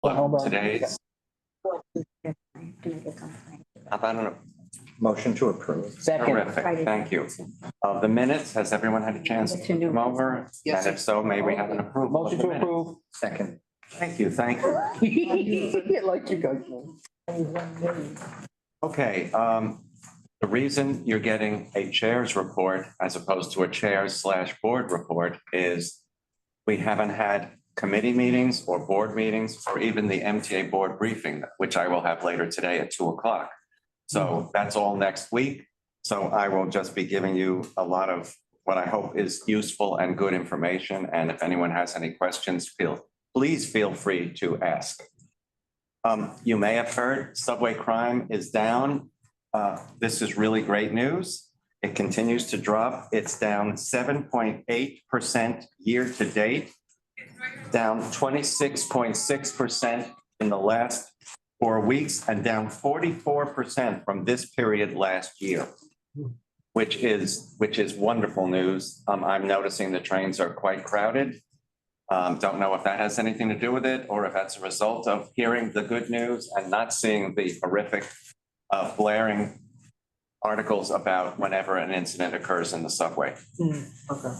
Today's, how about a Motion to approve. terrific, thank you. The minutes, has everyone had a chance to come over? Yes. And if so, may we have an approval? Motion to approve. Second. Thank you, thank you. Like you guys. Okay, the reason you're getting a chair's report as opposed to a chair/board report is we haven't had committee meetings or board meetings or even the MTA board briefing, which I will have later today at 2 o'clock. So that's all next week. So I will just be giving you a lot of what I hope is useful and good information. And if anyone has any questions, please feel free to ask. You may have heard subway crime is down. This is really great news. It continues to drop. It's down 7.8% year to date, down 26.6% in the last 4 weeks, and down 44% from this period last year, which is wonderful news. I'm noticing the trains are quite crowded. Don't know if that has anything to do with it or if that's a result of hearing the good news and not seeing the horrific blaring articles about whenever an incident occurs in the subway. Okay.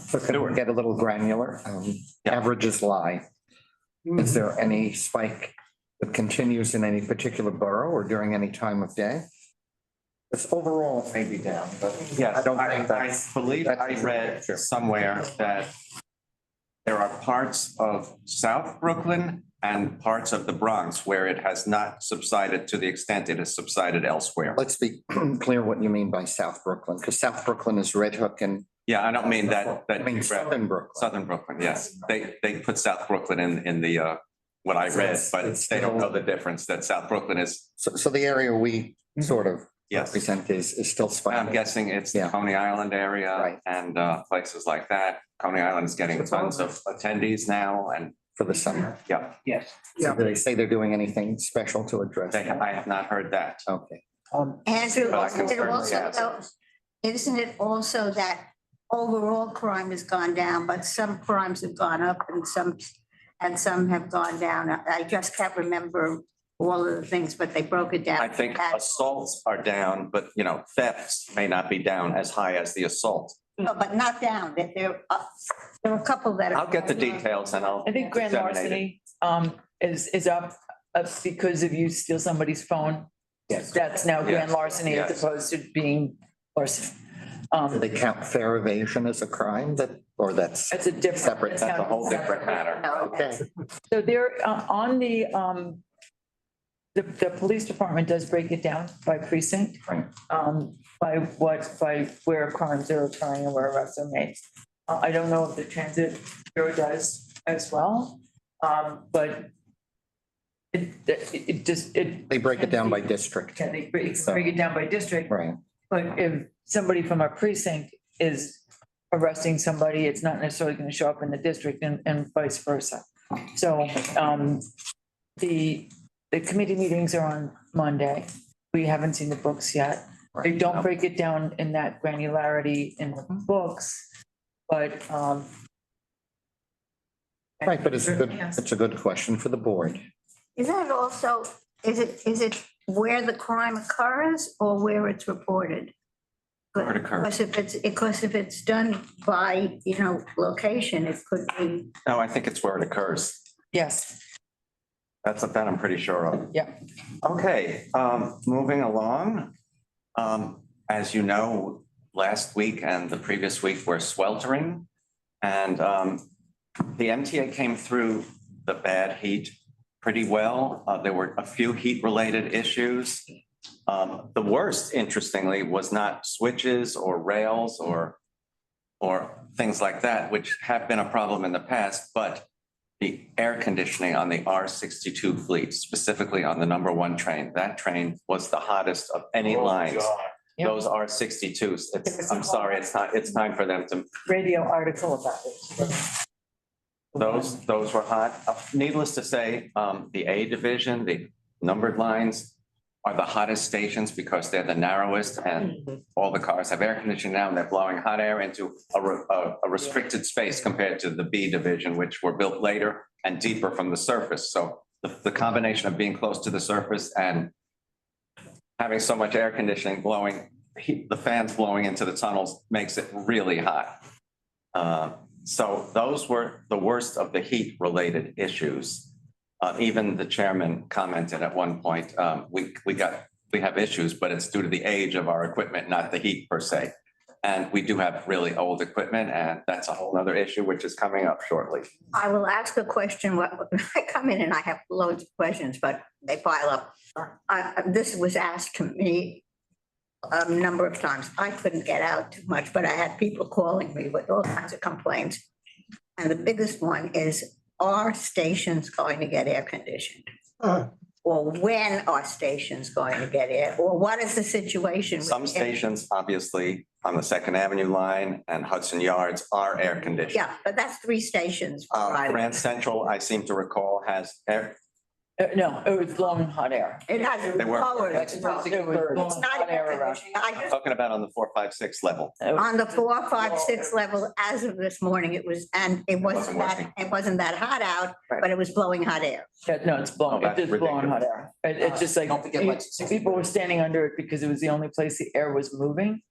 So can we get a little granular? Averages lie. Is there any spike that continues in any particular borough or during any time of day? It's overall maybe down, but yes, I don't think I believe I read somewhere that there are parts of South Brooklyn and parts of the Bronx where it has not subsided to the extent it has subsided elsewhere. Let's be clear what you mean by South Brooklyn, because South Brooklyn is Red Hook and. Yeah, I don't mean that. I mean Southern Brooklyn. Southern Brooklyn, yes. They put South Brooklyn in the what I read, but they don't know the difference that South Brooklyn is. So the area we sort of yes represent is still spiking. I'm guessing it's the Coney Island area, right, and places like that. Coney Island is getting tons of attendees now and for the summer. Yeah. Yes. So do they say they're doing anything special to address? I have not heard that. Okay. Isn't it also that overall crime has gone down, but some crimes have gone up and some have gone down? I just can't remember all of the things, but they broke it down. I think assaults are down, but thefts may not be down as high as the assault. No, but not down. There are a couple that are. I'll get the details and I think grand larceny is up because if you steal somebody's phone. Yes. That's now grand larceny as opposed to being larceny. Do they count fair evasion as a crime that's a different separate? That's a whole different matter. Okay. So they're on the police department does break it down by precinct. Right. By where crimes are occurring and where arrests are made. I don't know if the transit bureau does as well, but They break it down by district. Can they break it down by district? Right. But if somebody from a precinct is arresting somebody, it's not necessarily going to show up in the district and vice versa. So the committee meetings are on Monday. We haven't seen the books yet. They don't break it down in that granularity in the books, but right, but it's a good question for the board. Is that also, is it where the crime occurs or where it's reported? Where it occurs. Because if it's done by, location, it could be. No, I think it's where it occurs. yes, That I'm pretty sure of. yeah. Okay, moving along. As you know, last week and the previous week were sweltering, and the MTA came through the bad heat pretty well. There were a few heat-related issues. The worst, interestingly, was not switches or rails or things like that, which have been a problem in the past, but the air conditioning on the R62 fleet, specifically on the #1 train. That train was the hottest of any lines. Yep. Those R62s. I'm sorry, it's time for them to. Radio article about it. Those were hot. Needless to say, the A division, the numbered lines are the hottest stations because they're the narrowest and all the cars have air conditioning now and they're blowing hot air into a restricted space compared to the B division, which were built later and deeper from the surface. So the combination of being close to the surface and having so much air conditioning blowing, the fans blowing into the tunnels makes it really hot. So those were the worst of the heat related issues. Even the chairman commented at one point, we have issues, but it's due to the age of our equipment, not the heat per se. And we do have really old equipment, and that's a whole other issue, which is coming up shortly. I will ask a question. I come in and I have loads of questions, but they pile up. This was asked to me a number of times. I couldn't get out too much, but I had people calling me with all kinds of complaints. And the biggest one is, are stations going to get air conditioned? Or when are stations going to get air? Or what is the situation? with Some air- stations, obviously, on the Second Avenue line and Hudson Yards are air conditioned. Yeah, but that's 3 stations. Right. Grand Central, I seem to recall, has air, No, it was blowing hot air. It has They were- lower. It was It's blowing not hot air air around. conditioning. I just talking about on the 4, 5, 6 level. On the 4, 5, 6 level, as of this morning, it was, and it Wasn't wasn't that hot out, but it was blowing hot air. Yeah, no, it's blowing, Oh, it's that's just blowing hot air. It's just like, Don't forget, like, people were standing under it because it was the only place the air was moving.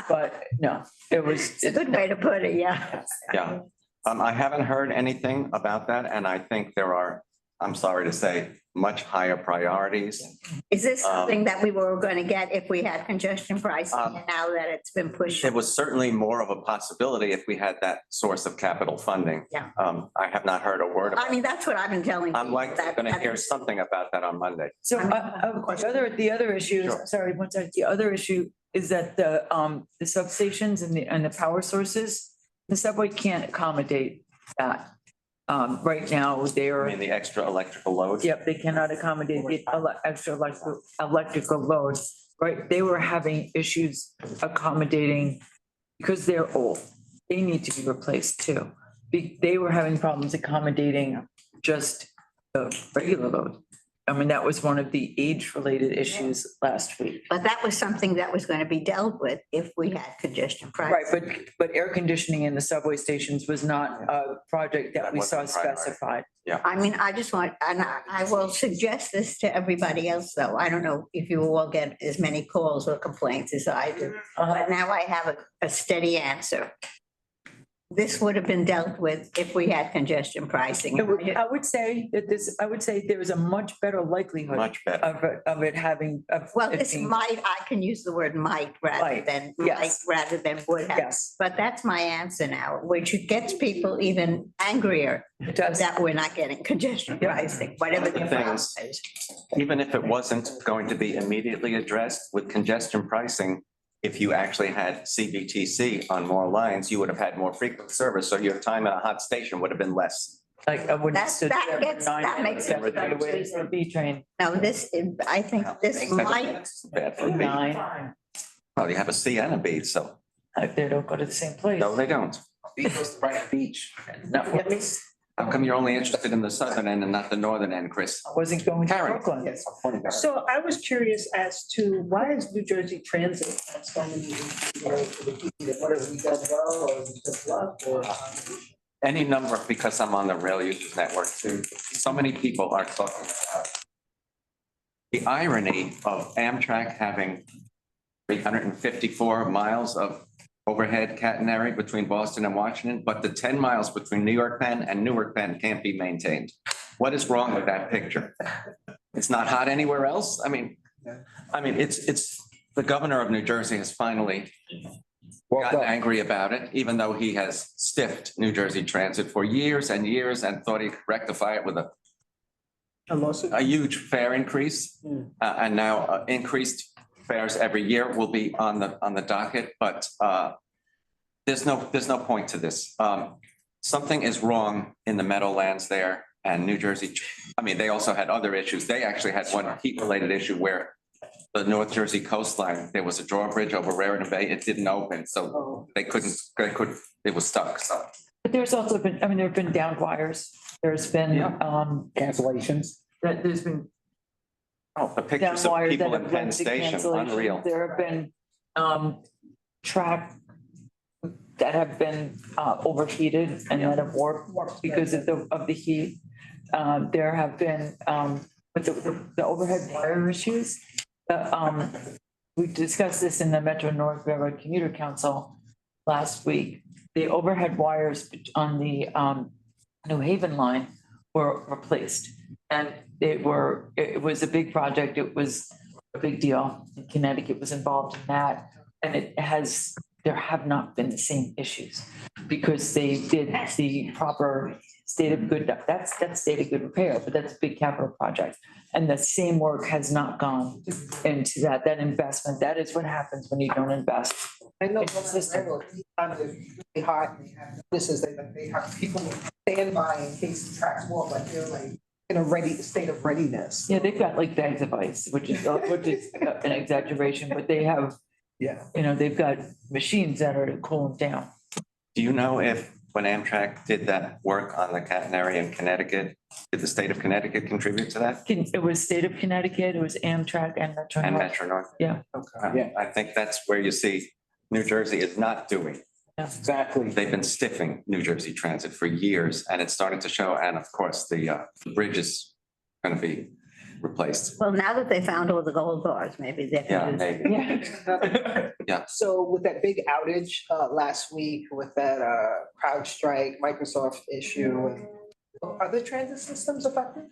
But no, it was. It's a good way to put it, yeah. Yeah. I haven't heard anything about that, and I think there are, I'm sorry to say, much higher priorities. Is this something that we were going to get if we had congestion pricing, Um, and now that it's been pushed? It was certainly more of a possibility if we had that source of capital funding. Yeah. I have not heard a word I about mean, it. that's what I've been telling. I'm people, likely that- going to that- hear something about that on Monday. So, the other issue, Sure. sorry, one second, the other issue is that the substations and the power sources, the subway can't accommodate that. Right now, I they're, mean, the extra electrical load. yep, they cannot accommodate the extra electrical load. Right, they were having issues accommodating, because they're old, they need to be replaced too. They were having problems accommodating just the regular load. I mean, that was one of the age-related issues last week. But that was something that was going to be dealt with if we had congestion Right, pricing. but air conditioning in the subway stations was not a project that we saw That wasn't priority. specified. I mean, I just want, and I will suggest this to everybody else, though. I don't know if you all get as many calls or complaints as I do, but now I have a steady answer. This would have been dealt with if we had congestion pricing. I would say there is a much better likelihood Much better. of it having. Well, this might, I can use the word might rather Might, than, yes. would have. Yes, But that's my answer now, which gets people even angrier it does. that we're not getting congestion Yeah. pricing, whatever the The problem things- is. Even if it wasn't going to be immediately addressed with congestion pricing, if you actually had CBTC on more lines, you would have had more frequent service. So your time at a hot station would have been less. Like, I wouldn't. That- sit that there for gets- 9 that minutes makes every sense. day waiting for a B train. No, I think this might, That's bad for me. 9, Well, you have a C and a B, so they don't go to the same place. no, they don't. Bright Beach. No, How come you're only interested in the southern end and not the northern end, Chris? I wasn't going to Karen. Brooklyn. So I was curious as to why is New Jersey Transit has so many issues with the heat? What have we done well or we just left or? Any number, because I'm on the rail users network too. So many people are talking about the irony of Amtrak having 354 miles of overhead catenary between Boston and Washington, but the 10 miles between New York Penn and Newark Penn can't be maintained. What is wrong with that picture? It's not hot anywhere else? I mean, it's, the governor of New Jersey has finally gotten angry about it, even though he has stiffed New Jersey Transit for years and years and thought he'd rectify it with a huge fare increase. And now increased fares every year will be on the docket, but there's no point to this. Something is wrong in the Meadowlands there and New Jersey. I mean, they also had other issues. They actually had one heat-related issue where the North Jersey coastline, there was a drawbridge over Raritan Bay. It didn't open, so it was stuck, so. But there's also been, I mean, there've been down wires. There's been, Cancellations. there's been Oh, the down pictures of wires that people in have Penn led to Station, cancellations. unreal. There have been track that have been overheated and that have warped because of the heat. there have been, with the overhead wire issues. We discussed this in the Metro North Railroad Commuter Council last week. The overhead wires on the New Haven line were replaced. And it was a big project. It was a big deal. Connecticut was involved in that. And there have not been the same issues because they did the proper state of good, that's state of good repair, but that's a big capital project. And the same work has not gone into that investment. That is what happens when you don't invest. I know It's consistent. sometimes it's really hot and they have notices that they have people stand by in case the tracks warm, but they're like in a state of readiness. Yeah, they've got like bags of ice, which is an exaggeration, but they have, Yeah. they've got machines that are cooling down. Do you know if when Amtrak did that work on the catenary in Connecticut, did the state of Connecticut contribute to that? It was state of Connecticut, it was Amtrak and Metro And North. Metro North? Yeah. Yeah. I think that's where you see New Jersey is not doing. Exactly. They've been stiffing New Jersey Transit for years and it's starting to show. And of course, the bridge is going to be replaced. Well, now that they found all the gold bars, maybe they Yeah, can use. maybe. Yeah. So with that big outage last week with that crowd strike, Microsoft issue, are the transit systems affected?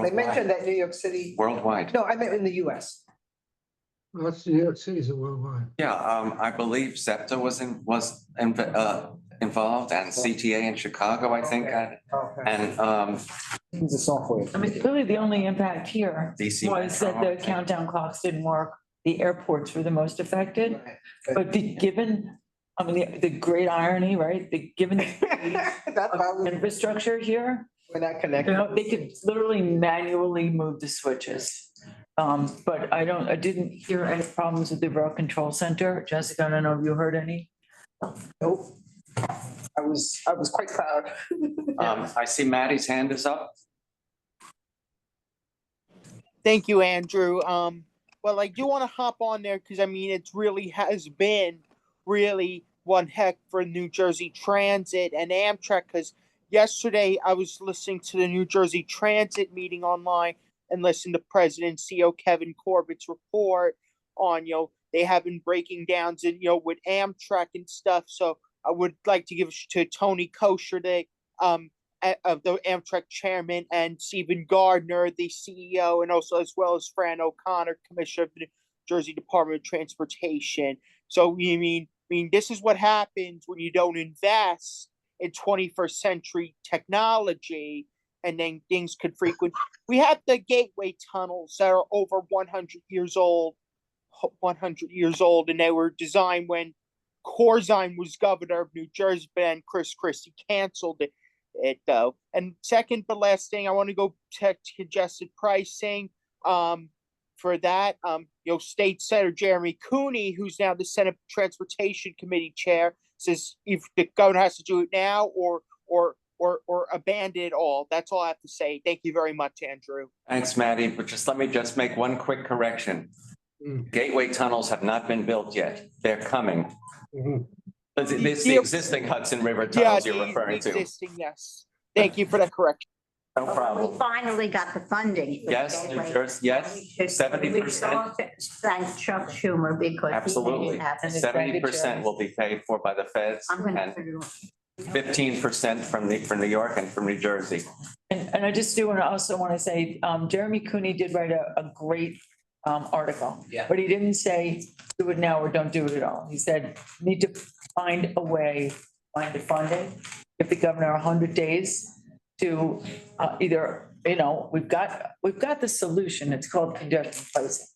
They mentioned that New York City, Worldwide. no, I meant in the US. Well, that's New York City, is worldwide. Yeah, I believe SEPTA was involved and CTA in Chicago, I think. Okay. And It's a software. I mean, really the only impact here DC was that the Metro. countdown clocks didn't work. The airports were the most affected, but the great irony, right? Given the That's why infrastructure here, we're not connected. they could literally manually move the switches. But I didn't hear any problems with the rail control center. Jessica, I don't know if you heard any. Nope. I was quite proud. I see Maddie's hand is up. Thank you, Andrew. Well, I do want to hop on there because I mean, it really has been really one heck for New Jersey Transit and Amtrak. Because yesterday I was listening to the New Jersey Transit meeting online and listened to President CEO Kevin Corbett's report on, they have been breaking downs and, with Amtrak and stuff. So I would like to give to Tony Kosher, the Amtrak chairman, and Stephen Gardner, the CEO, and also as well as Fran O'Connor, Commissioner of the New Jersey Department of Transportation. So you mean this is what happens when you don't invest in 21st century technology, and then things could frequent. We have the gateway tunnels that are over 100 years old, and they were designed when Corzine was governor of New Jersey, but then Chris Christie canceled it though. And second but last thing, I want to go to congested pricing. For that, State Senator Jeremy Cooney, who's now the Senate Transportation Committee chair, says if the governor has to do it now or abandon it all. That's all I have to say. Thank you very much, Andrew. Thanks, Maddie. But let me make one quick correction. Gateway tunnels have not been built yet. They're coming. It's the existing Hudson River tunnels you're referring to. Existing, yes. Thank you for that correction. No problem. We finally got the funding. for Yes, the New gateway. Jersey, yes, We should 70%. Thank Chuck Schumer because. he made Absolutely. it happen. 70% will be paid for by the feds I'm gonna and put it on. 15% from New York and from New Jersey. And I just also want to say, Jeremy Cooney did write a great article. Yeah. But he didn't say do it now or don't do it at all. He said, need to find a way, find the funding, give the governor 100 days to either, we've got the solution. It's called congestion pricing.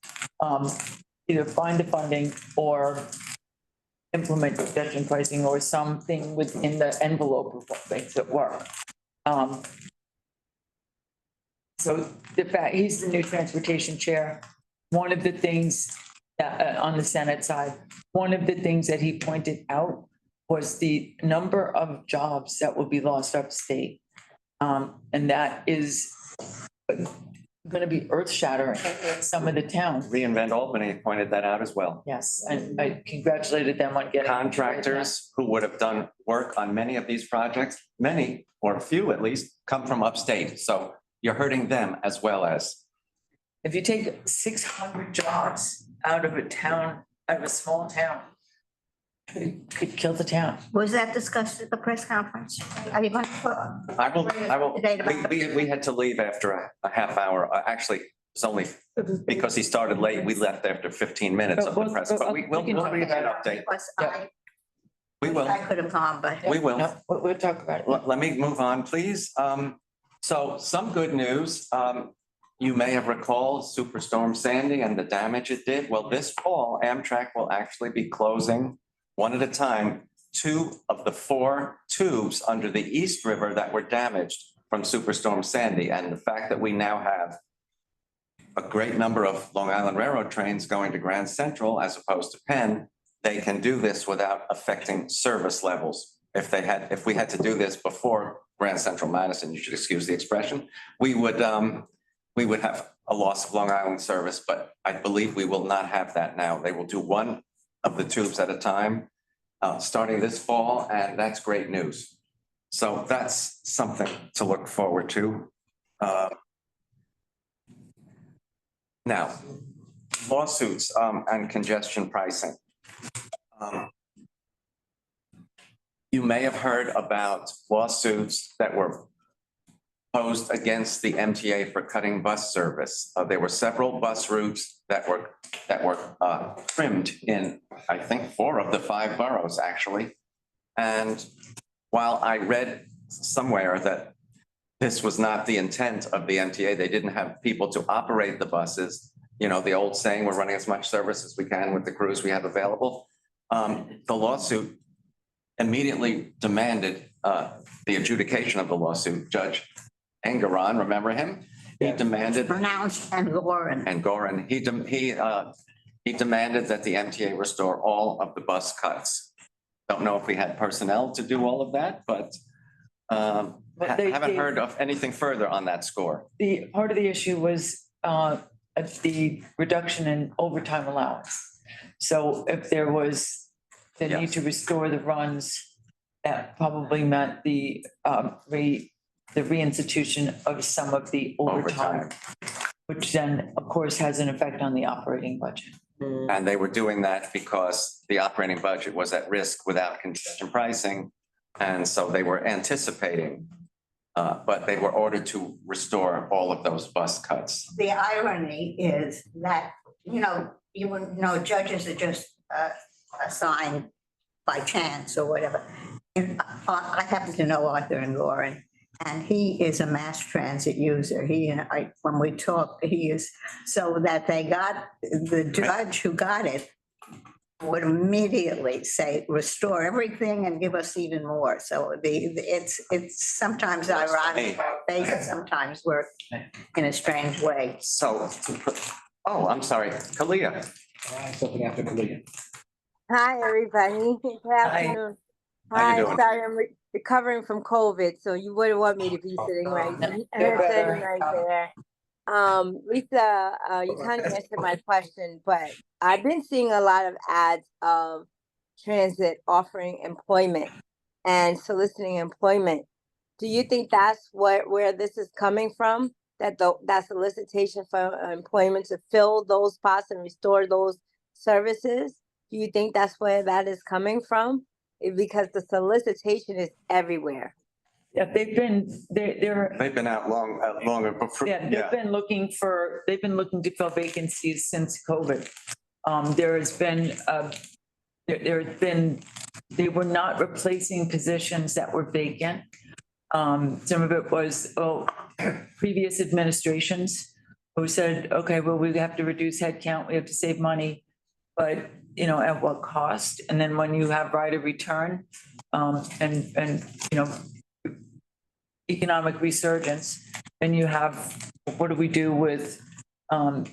Either find the funding or implement congestion pricing or something within the envelope of what makes it work. So the fact, he's the new transportation chair. One of the things that, on the Senate side, one of the things that he pointed out was the number of jobs that will be lost upstate. And that is going to be earth shattering in some of the towns. reInvent Albany pointed that out as well. Yes, and I congratulated them on getting. Contractors who would have done work on many of these projects, many or a few at least, come from upstate. So you're hurting them as well as. If you take 600 jobs out of a town, out of a small town, it could kill the town. Was that discussed at the press conference? Are you going to? I will, we had to leave after a half hour. Actually, it's only because he started late. We left after 15 minutes of the press, but we'll read that update. Because We will. I could have gone, but. We will. No, we'll talk about it. Let me move on, please. So some good news. You may have recalled Superstorm Sandy and the damage it did. Well, this fall, Amtrak will actually be closing one at a time 2 of the 4 tubes under the East River that were damaged from Superstorm Sandy. And the fact that we now have a great number of Long Island Railroad trains going to Grand Central as opposed to Penn, they can do this without affecting service levels. If we had to do this before Grand Central Madison, you should excuse the expression, we would have a loss of Long Island service, but I believe we will not have that now. They will do 1 of the tubes at a time, starting this fall, and that's great news. So that's something to look forward to. Now, lawsuits and congestion pricing. You may have heard about lawsuits that were posed against the MTA for cutting bus service. There were several bus routes that were trimmed in, I think, 4 of the 5 boroughs, actually. And while I read somewhere that this was not the intent of the MTA, they didn't have people to operate the buses. You know, the old saying, we're running as much service as we can with the crews we have available. The lawsuit immediately demanded the adjudication of the lawsuit. Judge Engeron, remember him? He demanded. Pronounced Angoran. Angoran. He demanded that the MTA restore all of the bus cuts. Don't know if we had personnel to do all of that, but haven't heard of anything further on that score. The part of the issue was the reduction in overtime allowance. So if there was the need to restore the runs, that probably meant the reinstitution of some of the overtime, which then, of course, has an effect on the operating budget. And they were doing that because the operating budget was at risk without congestion pricing. And so they were anticipating, but they were ordered to restore all of those bus cuts. The irony is that, you wouldn't know, judges are just assigned by chance or whatever. And I happen to know Arthur Angoran, and he is a mass transit user. When we talk, he is, so that they got, the judge who got it would immediately say, restore everything and give us even more. So it's sometimes ironic, they sometimes work in a strange way. So, oh, I'm sorry, Kalia. Something after Kalia. Hi, everybody. Good afternoon. How you Hi, doing? sorry, I'm recovering from COVID, so you wouldn't want me to be sitting right Feel sitting better. right there. Lisa, you kind of answered my question, but I've been seeing a lot of ads of transit offering employment and soliciting employment. Do you think that's where this is coming from? That solicitation for employment to fill those spots and restore those services? Do you think that's where that is coming from? Because the solicitation is everywhere. Yeah, they've Been out longer before. Yeah, they've been looking to fill vacancies since COVID. They were not replacing positions that were vacant. Some of it was, previous administrations who said, okay, well, we have to reduce headcount, we have to save money, but at what cost? And then when you have right of return, and economic resurgence, and you have, what do we do with, how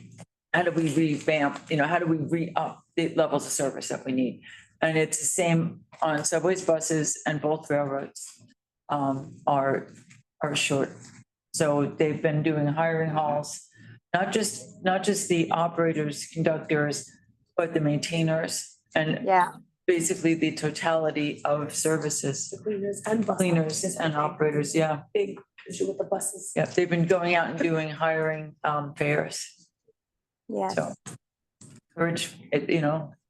do we revamp, how do we re-up the levels of service that we need? And it's the same on subways, buses, and both railroads are short. So they've been doing hiring halls. not just the operators, conductors, but the maintainers and Yeah, basically the totality of services, Cleaners and bus cleaners and operators, yeah. big issue with the buses. Yeah, they've been going out and hiring fairs, yeah. so. Encourage, it,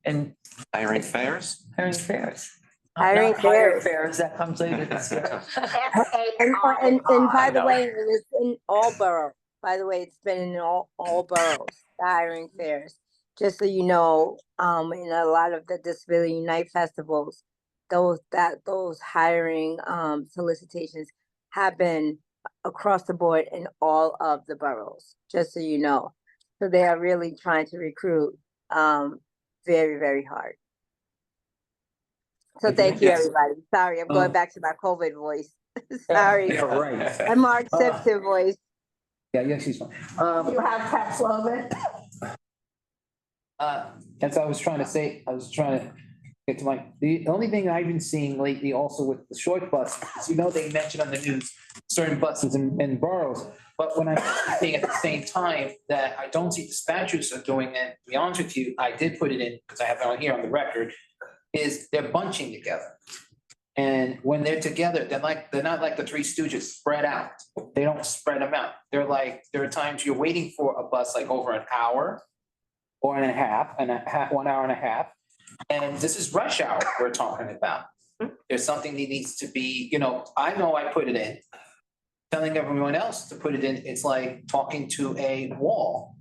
and Hiring fairs? hiring fairs. Hiring Not hire fairs. Fairs, that comes later this year. And by I the know. way, it's in all boroughs. By the way, it's been in all boroughs, the hiring fairs. Just so you know, in a lot of the Disability Unite festivals, those hiring solicitations have been across the board in all of the boroughs, just so you know. So they are really trying to recruit very, very hard. So thank you, Yes. everybody. Sorry, I'm going back to my COVID voice. Sorry. Yeah, right. And Mark Simpson voice. Yeah, yeah, she's fine. You have Paxlovid? As I was trying to say, I was trying to get to the only thing I've been seeing lately also with the short bus, they mentioned on the news, certain buses in boroughs. But when I'm saying at the same time that I don't see dispatchers are doing it, to be honest with you, I did put it in because I have it on here on the record, is they're bunching together. And when they're together, they're not like the Three Stooges spread out. They don't spread them out. There are times you're waiting for a bus like over an hour or and a half, 1 hour and a half. And this is rush hour we're talking about. There's something that needs to be, I know I put it in. Telling everyone else to put it in, it's like talking to a wall.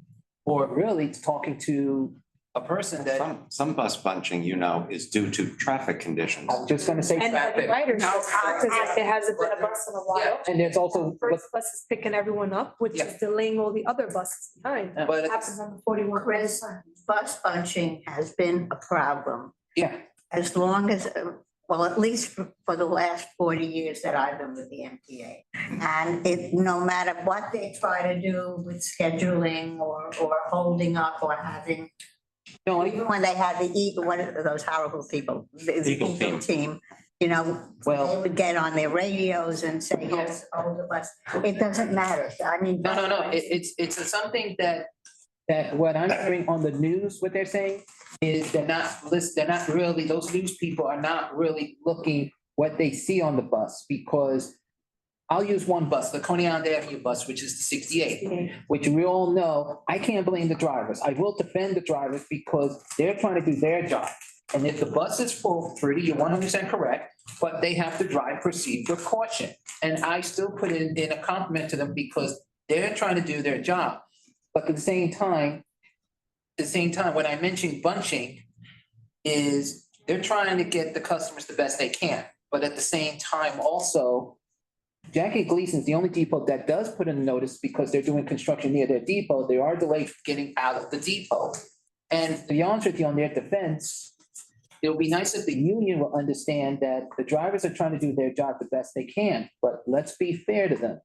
Or really it's talking to a person that, Some bus bunching, is due to traffic conditions. I was just gonna say And traffic. the riders, because there hasn't been a bus in a Yeah, while. and there's also, First bus is picking everyone up, which Yeah. is delaying all the other buses behind. but Happens on the 41. Chris, bus bunching has been a problem yeah, as long as, at least for the last 40 years that I've been with the MTA. And no matter what they try to do with scheduling or holding up or having, even when they had one of those horrible people, the Eagle Eagle team, well, they would get on their radios and say, yes, hold the bus. It doesn't matter. I mean. no, it's something that what I'm hearing on the news, what they're saying is they're not really, those news people are not really looking what they see on the bus, because I'll use one bus, the Coney Island Avenue bus, which is the 68, which we all know, I can't blame the drivers. I will defend the drivers because they're trying to do their job. And if the bus is full, Trudy, you're 100% correct, but they have to drive perceived with caution. And I still put in a compliment to them because they're trying to do their job. But at the same time, when I mention bunching, is they're trying to get the customers the best they can. But at the same time, also, Jackie Gleason's the only depot that does put in a notice because they're doing construction near their depot. They are delayed getting out of the depot. And to be honest with you, on their defense, it would be nice if the union will understand that the drivers are trying to do their job the best they can, but let's be fair to them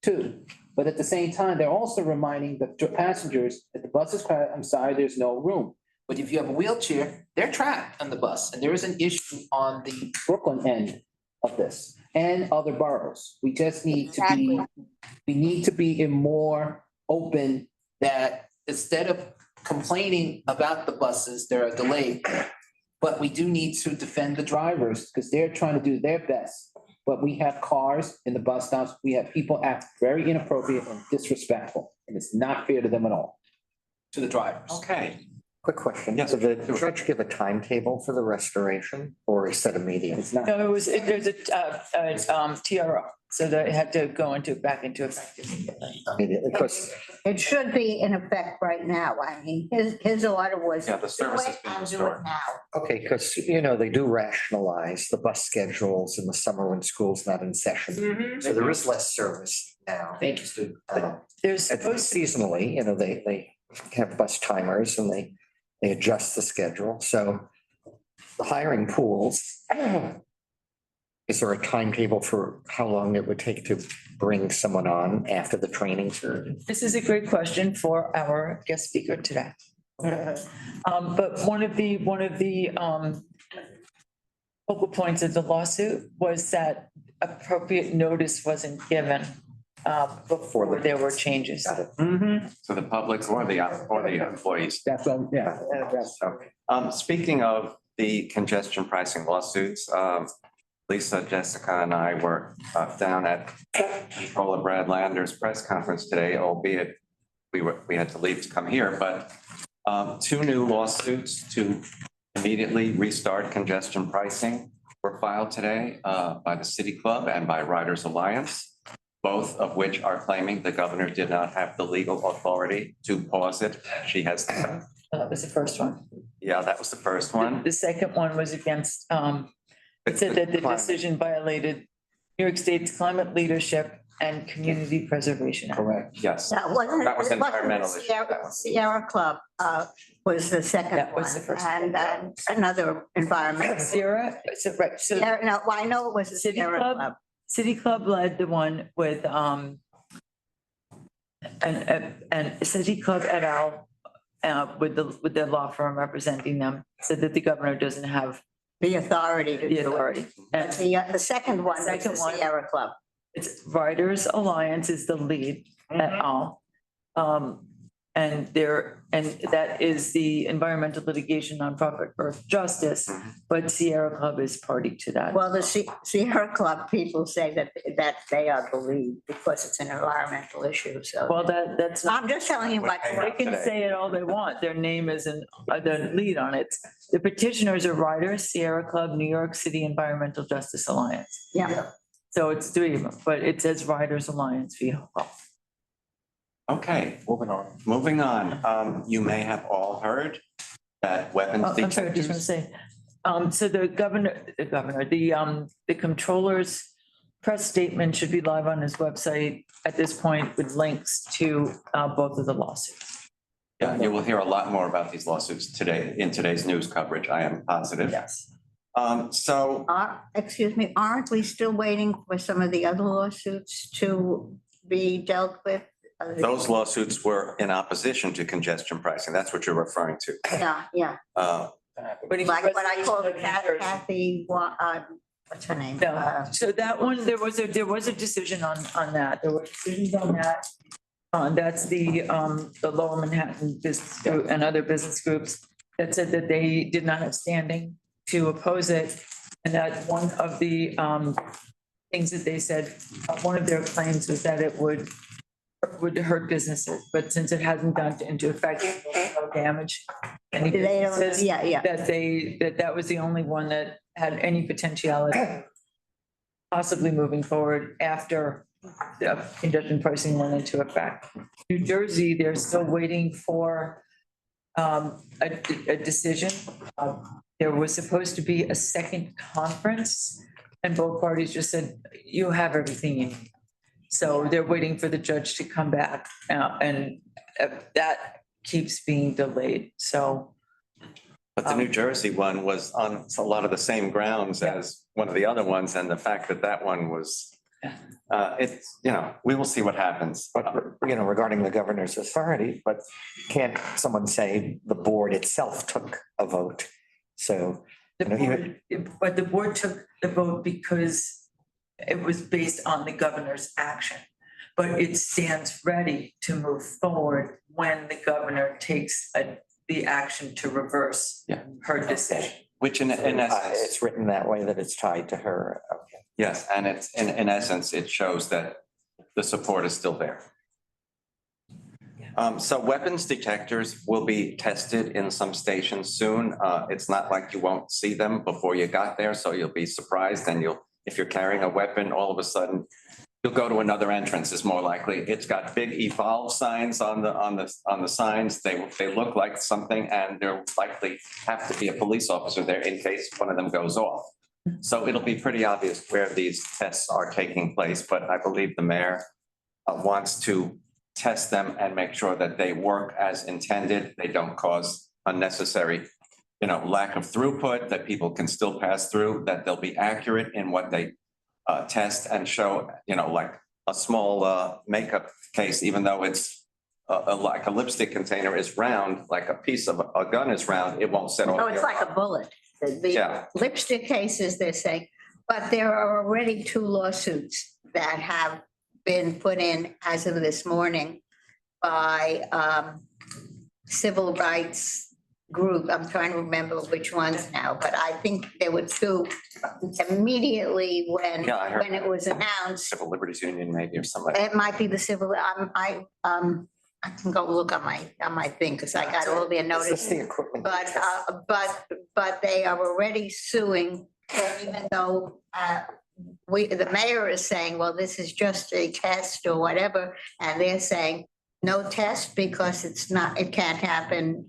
too. But at the same time, they're also reminding the passengers that the bus is crowded. I'm sorry, there's no room. But if you have a wheelchair, they're trapped on the bus. And there is an issue on the Brooklyn end of this and other boroughs. We just need to be more open that instead of complaining about the buses, that are delayed, but we do need to defend the drivers because they're trying to do their best. But we have cars in the bus stops. We have people act very inappropriate and disrespectful, and it's not fair to them at all, to the drivers. Okay. Quick question. Yes. Did the judge give a timetable for the restoration or he said immediate? It's not. No, there's a TRO, so they had to go back into effect immediately. Immediately, because It should be in effect right now. I mean, his order was. Yeah, the service has been "I'll do it restored." now. okay, because, they do rationalize the bus schedules in the summer when school's not in session. So there is less service now. Thank you, Stu. There's And supposed to seasonally, they have bus timers and they adjust the schedule. So the hiring pools, is there a timetable for how long it would take to bring someone on after the training period? This is a great question for our guest speaker today. But one of the focal points of the lawsuit was that appropriate notice wasn't given before there were changes. Got it. To the public or the employees. That's all, yeah. Speaking of the congestion pricing lawsuits, Lisa, Jessica, and I were down at Controller Brad Lander's press conference today, albeit we had to leave to come here, but two new lawsuits to immediately restart congestion pricing were filed today by the City Club and by Riders Alliance, both of which are claiming the governor did not have the legal authority to pause it. She has. That was the first one. Yeah, that was the first one. The second one was against, it said that the decision violated New York State's climate leadership and community preservation Act. Correct. Yes. That wasn't. That was it wasn't environmental the issue, Sierra- that one. Sierra Club was the second That one, was the first and another environment. Sierra, so, right, so No, well, I know it was the City Sierra Club? Club. City Club led the one with, and City Club et al. With the law firm representing them, said that the governor doesn't have The authority to the do it. authority. And The second one was the Second one. Sierra Club. it's Riders Alliance is the lead et al. And that is the environmental litigation nonprofit Earth Justice, but Sierra Club is party to that. Well, the Sierra Club people say that they are the lead because it's an environmental issue, so. Well, that's not, I'm just telling you what. they can say it all they want. Their name isn't the lead on it. The petitioners are Riders, Sierra Club, New York City Environmental Justice Alliance. Yeah, So it's three of them, but it says Riders Alliance via. Okay, Moving on. you may have all heard that weapons Oh, I'm sorry, I just want to detectors. say, so the controller's press statement should be live on his website at this point with links to both of the lawsuits. Yeah, you will hear a lot more about these lawsuits today in today's news coverage, I am positive. Yes. So excuse me, aren't we still waiting for some of the other lawsuits to be dealt with? those lawsuits were in opposition to congestion pricing. That's what you're referring to. Yeah. But he's Like what I call the president of Kathy, what's her name? No, so that one, there was a decision on that. There were decisions on that. That's the Lower Manhattan Business Group and other business groups that said that they did not have standing to oppose it. And that one of the things that they said, one of their claims was that it would hurt businesses, but since it hasn't gone into effect, no damage. Any They don't, businesses, yeah. that was the only one that had any potentiality possibly moving forward after the congestion pricing went into effect. New Jersey, they're still waiting for a decision. There was supposed to be a second conference and both parties just said, you have everything you need. So they're waiting for the judge to come back and that keeps being delayed. So. But the New Jersey one was on a lot of the same grounds as one of the other ones, and the fact that that one was, it's, we will see what happens. But, regarding the governor's authority, but can't someone say the board itself took a vote? So, But the board took the vote because it was based on the governor's action. But it stands ready to move forward when the governor takes the action to reverse her decision. Which in essence, it's written that way that it's tied to her. Okay. yes, and it's in essence, it shows that the support is still there. So weapons detectors will be tested in some stations soon. It's not like you won't see them before you got there, so you'll be surprised and if you're carrying a weapon, all of a sudden you'll go to another entrance is more likely. It's got big evolve signs on the signs. They look like something and there likely have to be a police officer there in case one of them goes off. So it'll be pretty obvious where these tests are taking place, but I believe the mayor wants to test them and make sure that they work as intended. They don't cause unnecessary, lack of throughput, that people can still pass through, that they'll be accurate in what they test and show, like a small makeup case, even though it's like a lipstick container is round, like a piece of a gun is round, it won't set off. Oh, it's like a bullet. The lipstick cases, they're saying, but there are already 2 lawsuits that have been put in as of this morning by civil rights group. I'm trying to remember which ones now, but I think there were two immediately Yeah, I heard when it was announced. Civil Liberties Union maybe or somebody. It might be the civil, I can go look on my thing, because I got all their Is this the notices. equipment? But they are already suing, even though the mayor is saying, well, this is just a test or whatever, and they're saying no test because it can't happen,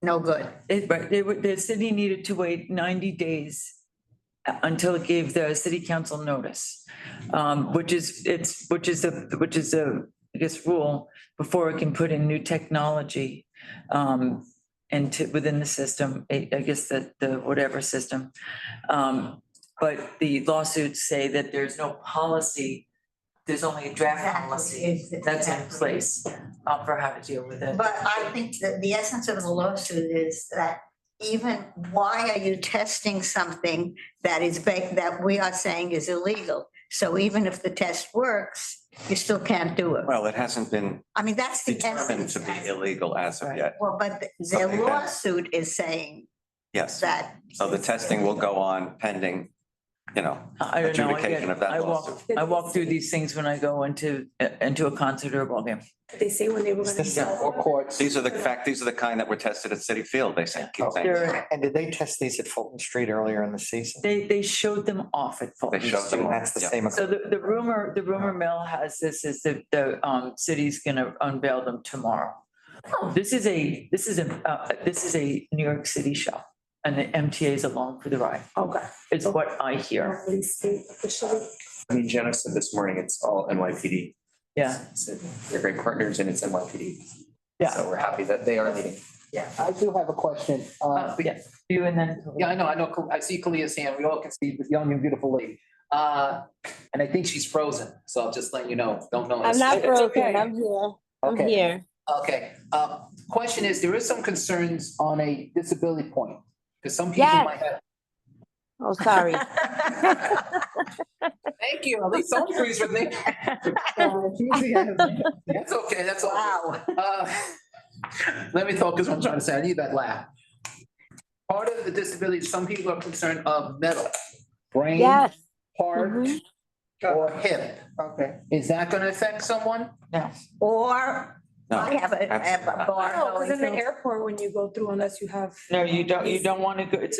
no good. Right, the city needed to wait 90 days until it gave the city council notice, which is a, I guess, rule before it can put in new technology into within the system, I guess the whatever system. But the lawsuits say that there's no policy, there's only a draft policy that's in place for how to deal with it. But I think that the essence of the lawsuit is that even why are you testing something that we are saying is illegal? So even if the test works, you still can't do it. Well, it hasn't been I mean, that's the determined essence. to be illegal as of yet. Well, but their Something that- lawsuit is saying Yes. that. So the testing will go on pending, I don't know, adjudication of that I walk through these things when I go into a concert or a ballgame. They say when they were gonna This- sell. Or courts. These are the kind that were tested at City Field, they say. Keep saying. They're- And did they test these at Fulton Street earlier in the season? They showed them off at Fulton They showed them Street. off. That's the Yeah. same. So the rumor mill has this is that the city's gonna unveil them tomorrow. This is a New York City show, and the MTA is along for the ride. Okay. Is what I hear. Normally state officially. I mean, Jenna said this morning, it's all NYPD. Yeah. So they're great partners and it's NYPD. Yeah. So we're happy that they are leading. I do have a question. Yeah, you and then. Yeah, I know. I see Kalia's hand. We all can see the young and beautiful lady. And I think she's frozen, so I'll just let you know. Don't know. I'm not It's frozen, okay. I'm here, I'm Okay. here. Okay, question is, there is some concerns on a disability point, because some people Yes. might have. Oh, sorry. Thank you, at least some agrees with me. That's okay, that's all. Wow. Let me focus what I'm trying to say. I need that laugh. Part of the disability, some people are concerned of metal, brain, Yes. heart, Mhm. or hip. Okay. Is that gonna affect someone? Or No, I have a bar. No, because in the going through- airport, when you go through, unless you have. No, you don't want to go, it's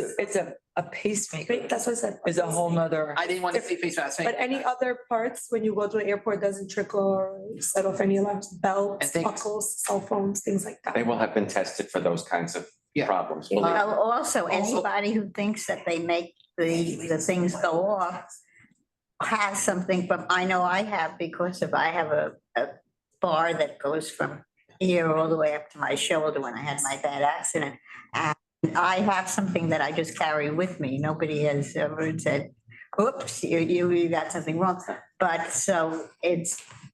a pacemaker. That's what I said. Is a whole nother. I didn't want to say face mask. But any other parts, when you go to the airport, doesn't trickle or set off any alarms, And belts, things- buckles, cell phones, things like that. They will have been tested for those kinds of Yeah. problems. Well, also, anybody who thinks that they make the things go off has something from, I know I have, because I have a bar that goes from here all the way up to my shoulder when I had my bad accident. And I have something that I just carry with me. Nobody has ever said, oops, you got something wrong. But so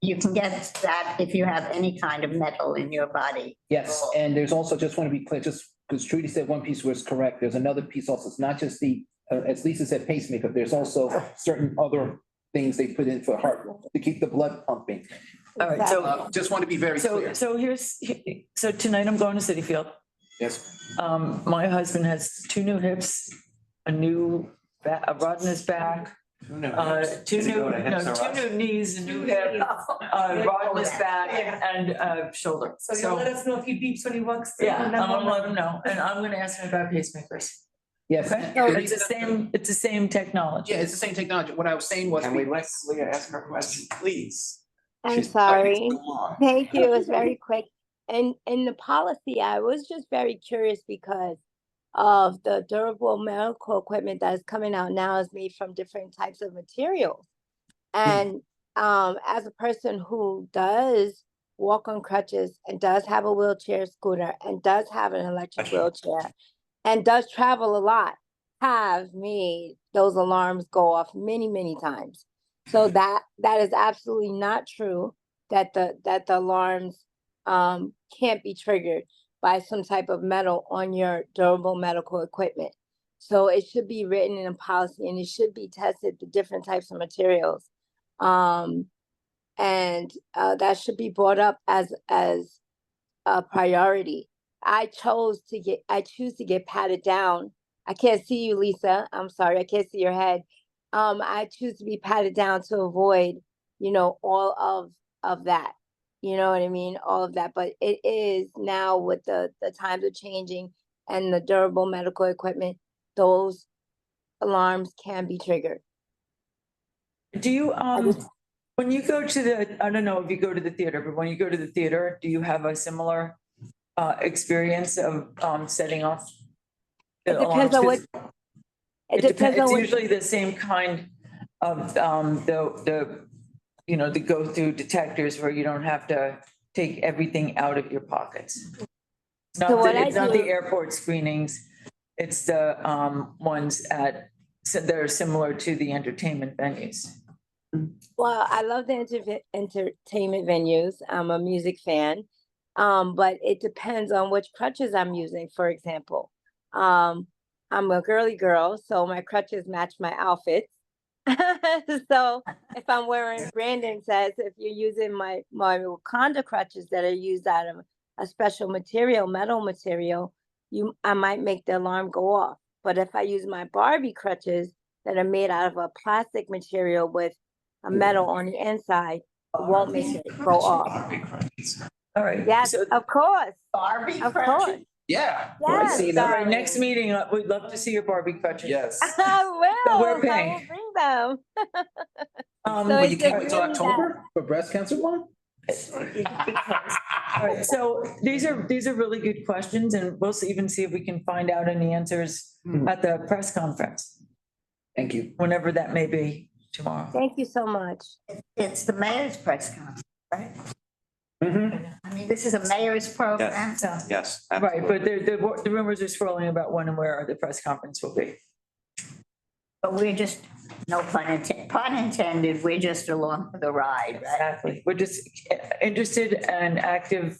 you can get that if you have any kind of metal in your body. Yes, and there's also, just want to be clear, just because Trudy said one piece was correct, there's another piece also, it's not just the, as Lisa said, pacemaker, there's also certain other things they put in for heart, to keep the blood pumping. All right, so, Just want to be very clear. so tonight I'm going to City Field. Yes. My husband has two new hips, a rod in his back, two new knees, a new hip, rod in his back and shoulder. So you'll let us know if he beeps when he walks. through, Yeah, and then I'm gonna we'll- let him know, and I'm gonna ask him about pacemakers. Yes. Okay? It's the same technology. Yeah, it's the same technology. What I was saying was. Can we let Leah ask her question, please? I'm She's sorry. fighting so long. Thank you, it's very quick. And in the policy, I was just very curious because of the durable medical equipment that is coming out now is made from different types of materials. And as a person who does walk on crutches and does have a wheelchair scooter and does have an electric wheelchair and does travel a lot, have made those alarms go off many, many times. So that is absolutely not true, that the alarms can't be triggered by some type of metal on your durable medical equipment. So it should be written in a policy and it should be tested, the different types of materials. And that should be brought up as a priority. I choose to get patted down. I can't see you, Lisa. I'm sorry, I can't see your head. I choose to be patted down to avoid, all of that. You know what I mean? All of that. But it is now with the times are changing and the durable medical equipment, those alarms can be triggered. Do you, when you go to the, I don't know if you go to the theater, but when you go to the theater, do you have a similar experience of setting off the It depends alarms? on what. It depends on It's what. usually the same kind of the go through detectors where you don't have to take everything out of your pockets. It's not it's not the airport screenings, it's the ones that are similar to the entertainment venues. Well, I love the entertainment venues. I'm a music fan. But it depends on which crutches I'm using, for example. I'm a girly girl, so my crutches match my outfits. So if I'm wearing, Brandon says, if you're using my Wakanda crutches that are used out of a special material, metal material, I might make the alarm go off. But if I use my Barbie crutches that are made out of a plastic material with a metal on the inside, it won't make it go off. All right. Yes, So, of course. Barbie Of crutches? course. Yeah. Yes, See all that? right, next meeting, we'd love to see your Barbie crutches. Yes. I will. we're I paying. will bring them. So But it's you can't just wait till really October for breast cancer one? All right, so these are really good questions, and we'll even see if we can find out any answers at the press conference, Thank you. whenever that may be tomorrow. Thank you so much. It's the mayor's press conference, right? Mhm. I mean, this is a mayor's program. Yes. Right, absolutely. but the rumors are swirling about when and where the press conference will be. But we're just, no pun intended, we're just along for the ride, right? Exactly. We're just interested and active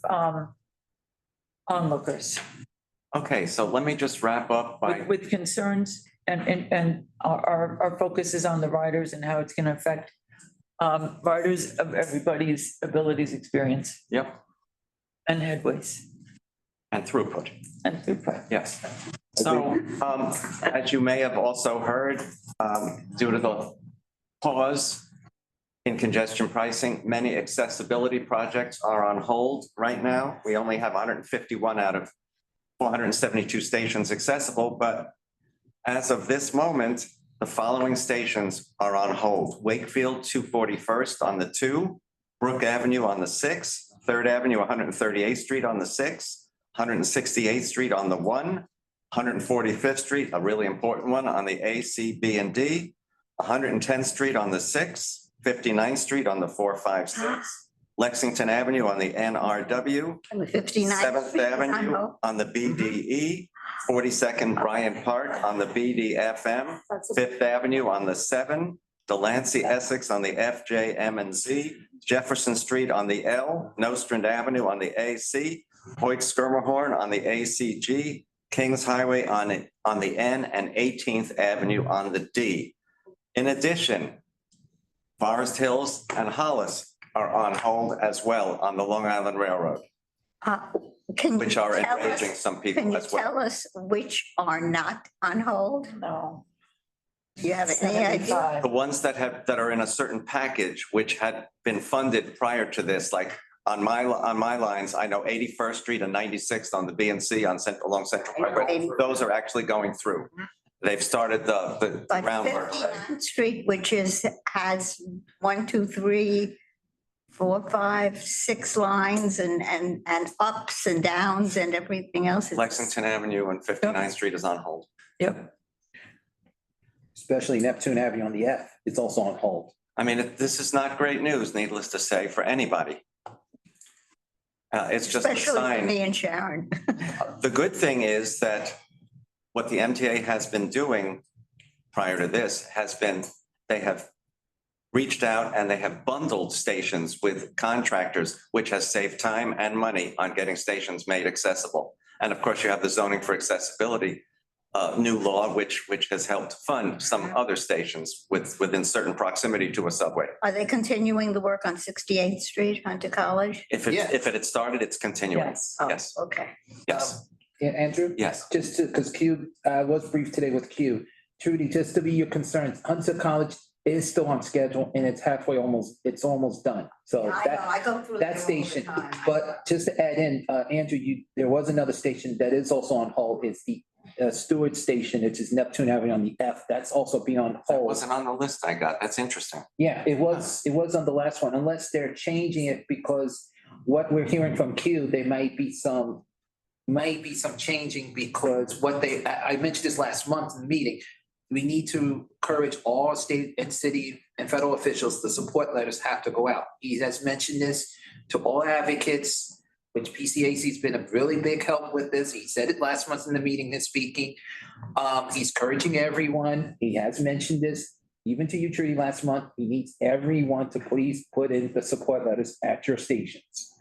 onlookers Okay, so let me just wrap up by, with concerns, and our focus is on the riders and how it's going to affect riders of everybody's abilities, experience, yep, and headways and throughput. and throughput. Yes. So, as you may have also heard, due to the pause in congestion pricing, many accessibility projects are on hold right now. We only have 151 out of 472 stations accessible, but as of this moment, the following stations are on hold. Wakefield, 241st on the 2, Brook Avenue on the 6, 3rd Avenue, 138th Street on the 6, 168th Street on the 1, 145th Street, a really important one, on the A, C, B, and D, 110th Street on the 6, 59th Street on the 4, 5, 6, Lexington Avenue on the NRW, And the 59th 7th Street is on Avenue hold. on the BDE, 42nd Bryant Park on the BDFM, 5th Avenue on the 7, Delancey Essex on the FJ, M, and Z, Jefferson Street on the L, Nostrand Avenue on the AC, Hoyt Skirmerhorn on the ACG, Kings Highway on the N, and 18th Avenue on the D. In addition, Forest Hills and Hollis are on hold as well on the Long Island Railroad, Can you which are tell enraging us- some Can people you as well. tell us which are not on hold? No. Do you have any idea? The ones that are in a certain package, which had been funded prior to this, like on my lines, I know 81st Street and 96th on the B and C along Central Parkway. Those are actually going through. They've started the Like groundwork. 59th Street, which has 1, 2, 3, 4, 5, 6 lines and ups and downs and everything else. Lexington Avenue and 59th Street is on hold. Yep. Especially Neptune Avenue on the F, it's also on hold. I mean, this is not great news, needless to say, for anybody. It's just a Especially for sign. me and Sharon. The good thing is that what the MTA has been doing prior to this has been, they have reached out and they have bundled stations with contractors, which has saved time and money on getting stations made accessible. And of course, you have the zoning for accessibility. new law, which has helped fund some other stations within certain proximity to a subway. Are they continuing the work on 68th Street, Hunter College? If Yeah. it had started, it's continuing. Yes. Oh, Yes, okay. yes, Yeah, Andrew? yes. Just to, because Q, I was briefed today with Q. Trudy, just to be your concern, Hunter College is still on schedule and it's halfway it's almost done. So I know, that, I go through. that there all the station, time. but just to add in, Andrew, there was another station that is also on hold. It's the Stewart Station, which is Neptune Avenue on the F. That's also been on That hold. wasn't on the list I got. That's interesting. Yeah, it was on the last one, unless they're changing it because what we're hearing from Q, there might be some changing because I mentioned this last month in the meeting. We need to encourage all state and city and federal officials, the support letters have to go out. He has mentioned this to all advocates, which PCAC's been a really big help with this. He said it last month in the meeting, this speaking. He's encouraging everyone. He has mentioned this even to you, Trudy, last month. He needs everyone to please put in the support letters at your stations.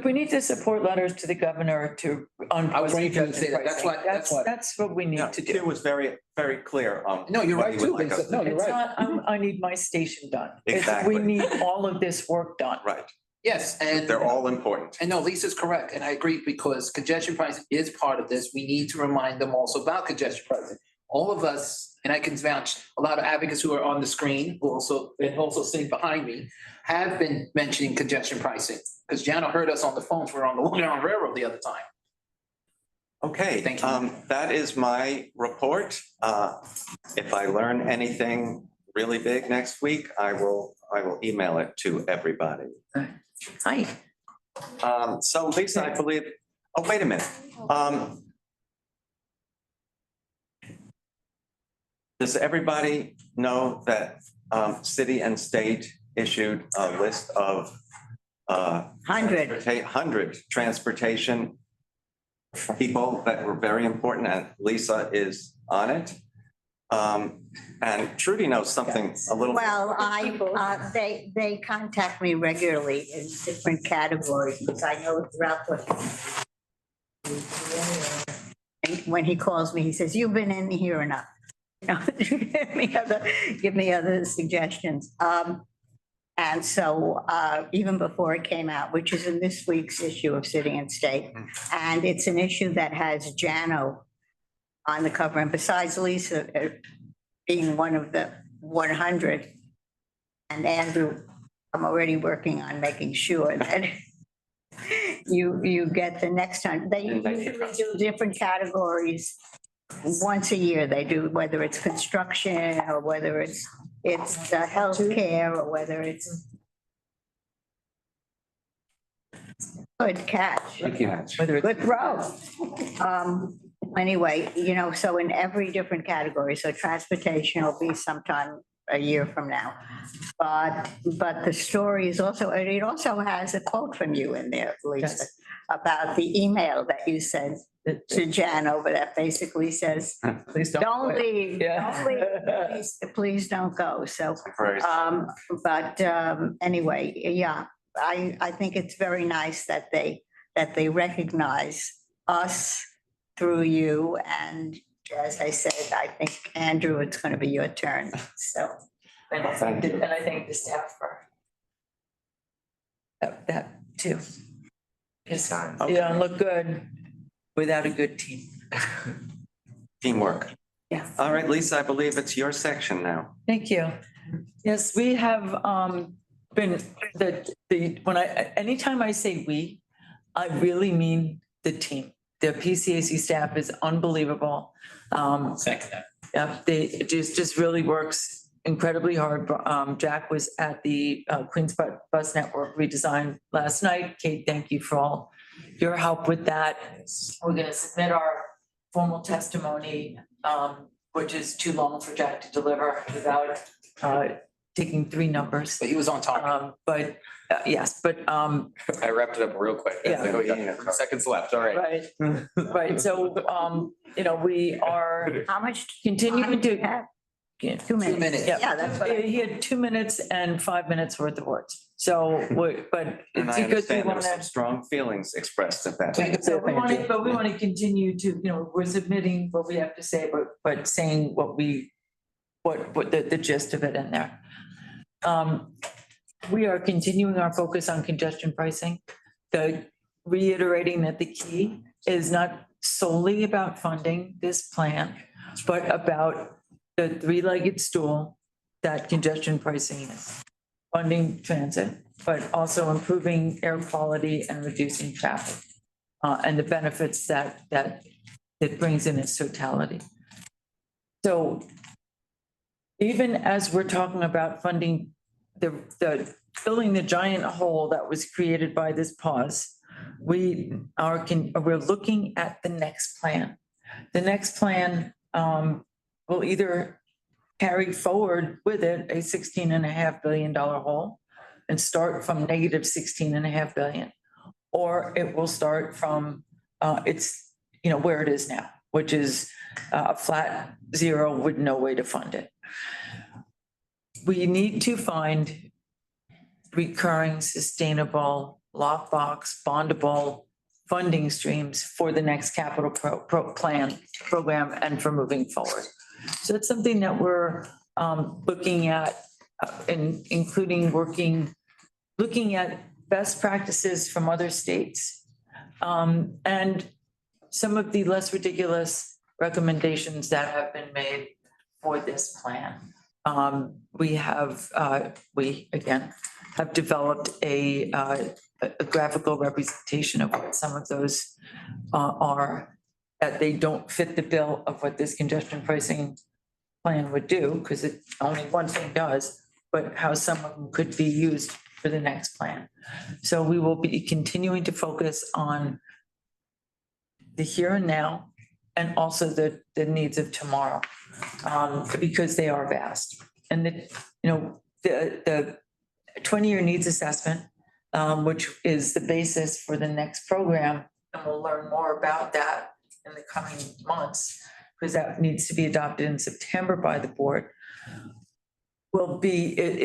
We need the support letters to the governor to. I was ready to say that. That's what. That's what we need to Q do. was very, very clear on. No, you're what right he would too, like us Lisa. to No, do. you're It's right. not, I need my station done. It's- Exactly. We need all of this work done. Right. Yes, and They're all important. and no, Lisa's correct, and I agree because congestion pricing is part of this. We need to remind them also about congestion pricing. All of us, and I can vouch, a lot of advocates who are on the screen, who also sitting behind me, have been mentioning congestion pricing. Because Jana heard us on the phones, we were on the Long Island Railroad the other time. Okay. Thank you. That is my report. If I learn anything really big next week, I will email it to everybody. Hi. So Lisa, I believe, oh, wait a minute. Does everybody know that city and state issued a list of 100 transportation people that were very important, and Lisa is on it? And Trudy knows something a little. Well, they contact me regularly in different categories, because I know throughout the. When he calls me, he says, "You've been in here enough." You know, give me other suggestions. And so even before it came out, which is in this week's issue of City and State, and it's an issue that has Jano on the cover, and besides Lisa being one of the 100, and Andrew, I'm already working on making sure that you get the next time. They usually do different categories once a year. They do, whether it's construction or whether it's healthcare or whether it's. Good catch. Thank you. Whether it's. Good throw. Anyway, so in every different category, so transportation will be sometime a year from now. But the story is also, it also has a quote from you in there, Lisa, Yes. about the email that you sent to Jan over that basically says, Please don't leave, Yeah. don't leave, please don't go. So, Right. but anyway, yeah, I think it's very nice that they recognize us through you. And as I said, I think, Andrew, it's going to be your turn. So. And I thank the staff for that too. It's, you don't look good without a good team. Teamwork. Yeah. All right, Lisa, I believe it's your section now. Thank you. Yes, we have been anytime I say we, I really mean the team. The PCAC staff is unbelievable. Yeah, it just really works incredibly hard. Jack was at the Queens Bus Network redesign last night. Kate, thank you for all your help with that. We're gonna submit our formal testimony, which is too long for Jack to deliver without taking 3 numbers. But he was on target. Yes, but I wrapped it up real quick. Yeah. We got 3 seconds left. All right. right. So we are How much? continuing to. have? 2 minutes. minutes. Yeah, Yeah, that's what I. he had 2 minutes and 5 minutes worth of words. So, but And it's I because we understand there were want some to. strong feelings expressed at that. So we want to, but we want to continue to, we're submitting what we have to say, but saying what the gist of it in there. We are continuing our focus on congestion pricing. Reiterating that the key is not solely about funding this plan, but about the three-legged stool that congestion pricing is. Funding transit, but also improving air quality and reducing traffic. And the benefits that it brings in its totality. So even as we're talking about funding the filling the giant hole that was created by this pause, we're looking at the next plan. The next plan will either carry forward with it a $16.5 billion hole and start from negative $16.5 billion, or it will start from where it is now, which is a flat zero with no way to fund it. We need to find recurring, sustainable, lockbox, bondable funding streams for the next capital program and for moving forward. So it's something that we're looking at, including looking at best practices from other states and some of the less ridiculous recommendations that have been made for this plan. We again have developed a graphical representation of what some of those are, that they don't fit the bill of what this congestion pricing plan would do, because it only one thing does, but how some of them could be used for the next plan. So we will be continuing to focus on the here and now and also the needs of tomorrow, because they are vast. And the 20-year needs assessment, which is the basis for the next program, and we'll learn more about that in the coming months, because that needs to be adopted in September by the board, it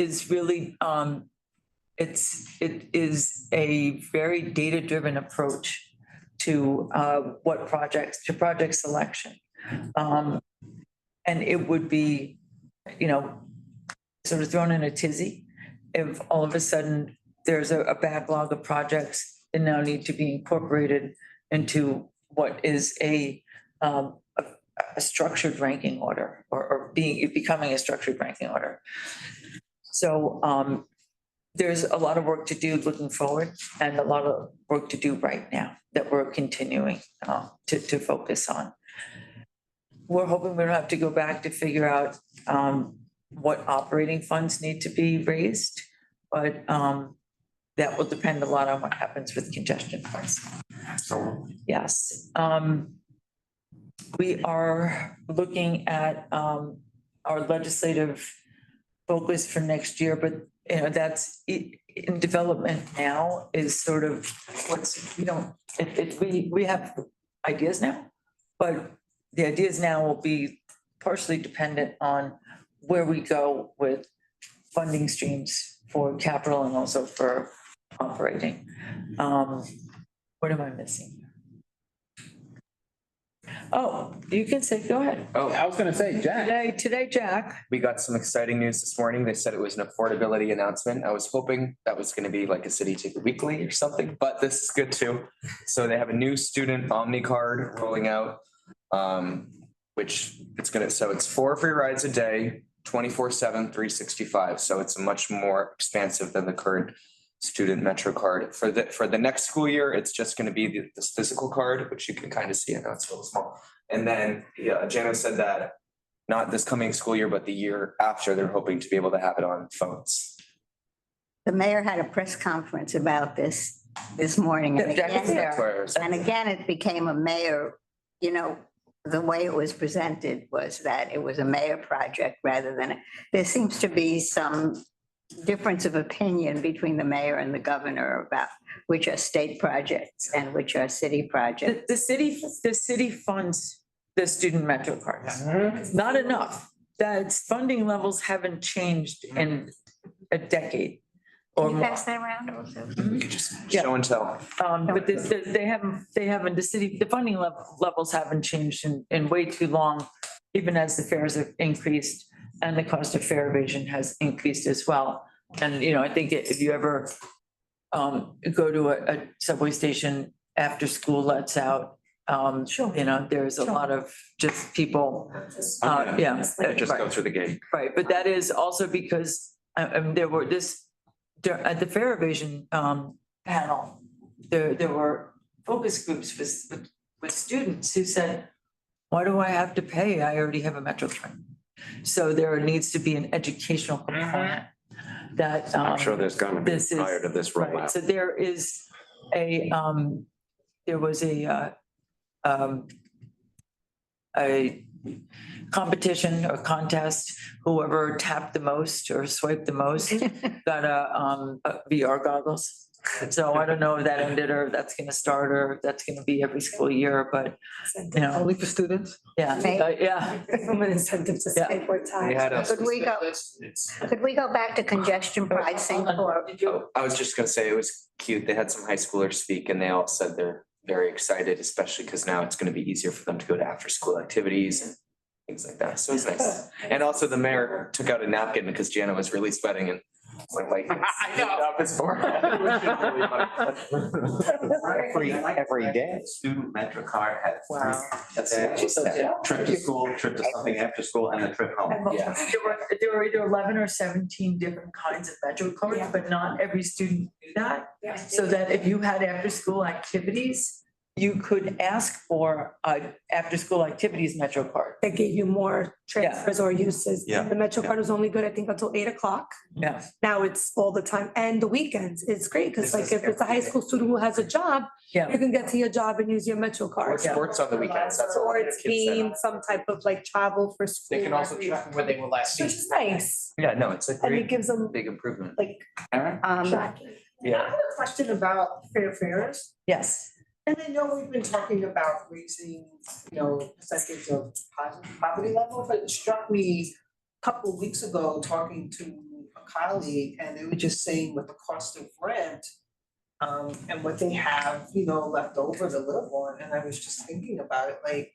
is a very data-driven approach to project selection. And it would be, sort of thrown in a tizzy if all of a sudden there's a backlog of projects that now need to be incorporated into what is a structured ranking order or becoming a structured ranking order. So there's a lot of work to do looking forward and a lot of work to do right now that we're continuing to focus on. We're hoping we don't have to go back to figure out what operating funds need to be raised, but that will depend a lot on what happens with congestion pricing. Yes. We are looking at our legislative focus for next year, but that's in development now is sort of we have ideas now, but the ideas now will be partially dependent on where we go with funding streams for capital and also for operating. What am I missing? Oh, you can say, go ahead. Oh, I was gonna say, Jack. Today, Jack. We got some exciting news this morning. They said it was an affordability announcement. I was hoping that was gonna be like a City Ticket Weekly or something, but this is good too. So they have a new student Omni card rolling out, which it's 4 free rides a day, 24/7, 365. So it's much more expansive than the current student Metro card. For the next school year, it's just going to be this physical card, which you can kind of see. I know it's a little small. And then Janice said that not this coming school year, but the year after, they're hoping to be able to have it on phones. The mayor had a press conference about this morning. And again, it became a mayor, the way it was presented was that it was a mayor project rather than, there seems to be some difference of opinion between the mayor and the governor about which are state projects and which are city projects. The city funds the student Metro card. Not enough. That funding levels haven't changed in a decade. or Can you more. pass that around also? We could just Yeah. show and tell. But they haven't, the funding levels haven't changed in way too long, even as the fares have increased and the cost of fare evasion has increased as well. And, you know, I think if you ever go to a subway station after school lets out, you know, there's a lot of just people, yeah. Just go right. through the gate. Right, but that is also because there were at the fare evasion panel, there were focus groups with students who said, why do I have to pay? I already have a Metro train. So there needs to be an educational component that I'm sure there's gonna be this is- prior to this right, rollout. so there is there was a competition or contest, whoever tapped the most or swiped the most got a VR goggles. So I don't know if that ended or if that's gonna start or if that's gonna be every school year, but you know, Only for students? yeah, yeah. From an incentive to Yeah. skateboard They time. had us. Could we go back to congestion pricing for, I was just gonna say, it was cute. They had some high schoolers speak and they all said they're very excited, especially because now it's gonna be easier for them to go to after-school activities and things like that. So it's nice. And also the mayor took out a napkin because Jana was really sweating and went like. I know. Up his forehead. Every day. Student Metro card had. Wow. That's what she said. Trip to school, trip to something after school, and a trip home. Yeah. There were either 11 or 17 different kinds of Metro cards, Yeah. but not every student knew that. Yeah. So that if you had after-school activities, you could ask for a after-school activities Metro card. That gave you more transfers or uses. Yeah. The Metro card was only good, I think, until 8 o'clock. Yeah. Now it's all the time. And the weekends, it's great, because This like is if it's a high school student who has a job, Yeah. you can get to your job and use your Metro Or card. sports on the weekends. That's what Or it's being some type of like travel for school. They can also track where they were last Which week. is nice. Yeah, no, it's a And it great, gives them big improvement. like Aaron? tracking. I Yeah. have a question about fares. Yes. And I know we've been talking about raising, percentage of poverty level, but it struck me a couple of weeks ago, talking to a colleague, and they were just saying with the cost of rent, and what they have, left over to live on, and I was just thinking about it, like,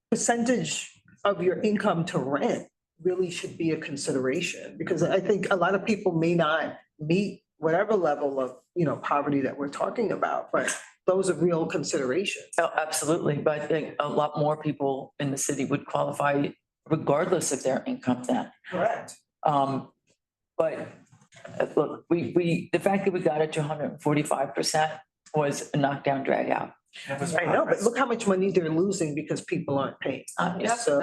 percentage of your income to rent really should be a consideration, because I think a lot of people may not meet whatever level of, poverty that we're talking about, but those are real considerations. Oh, absolutely. But I think a lot more people in the city would qualify regardless of their income then. Correct. But look, the fact that we got it to 145% was a knockdown drag out. I know, but look how much money they're losing because people aren't paying. So-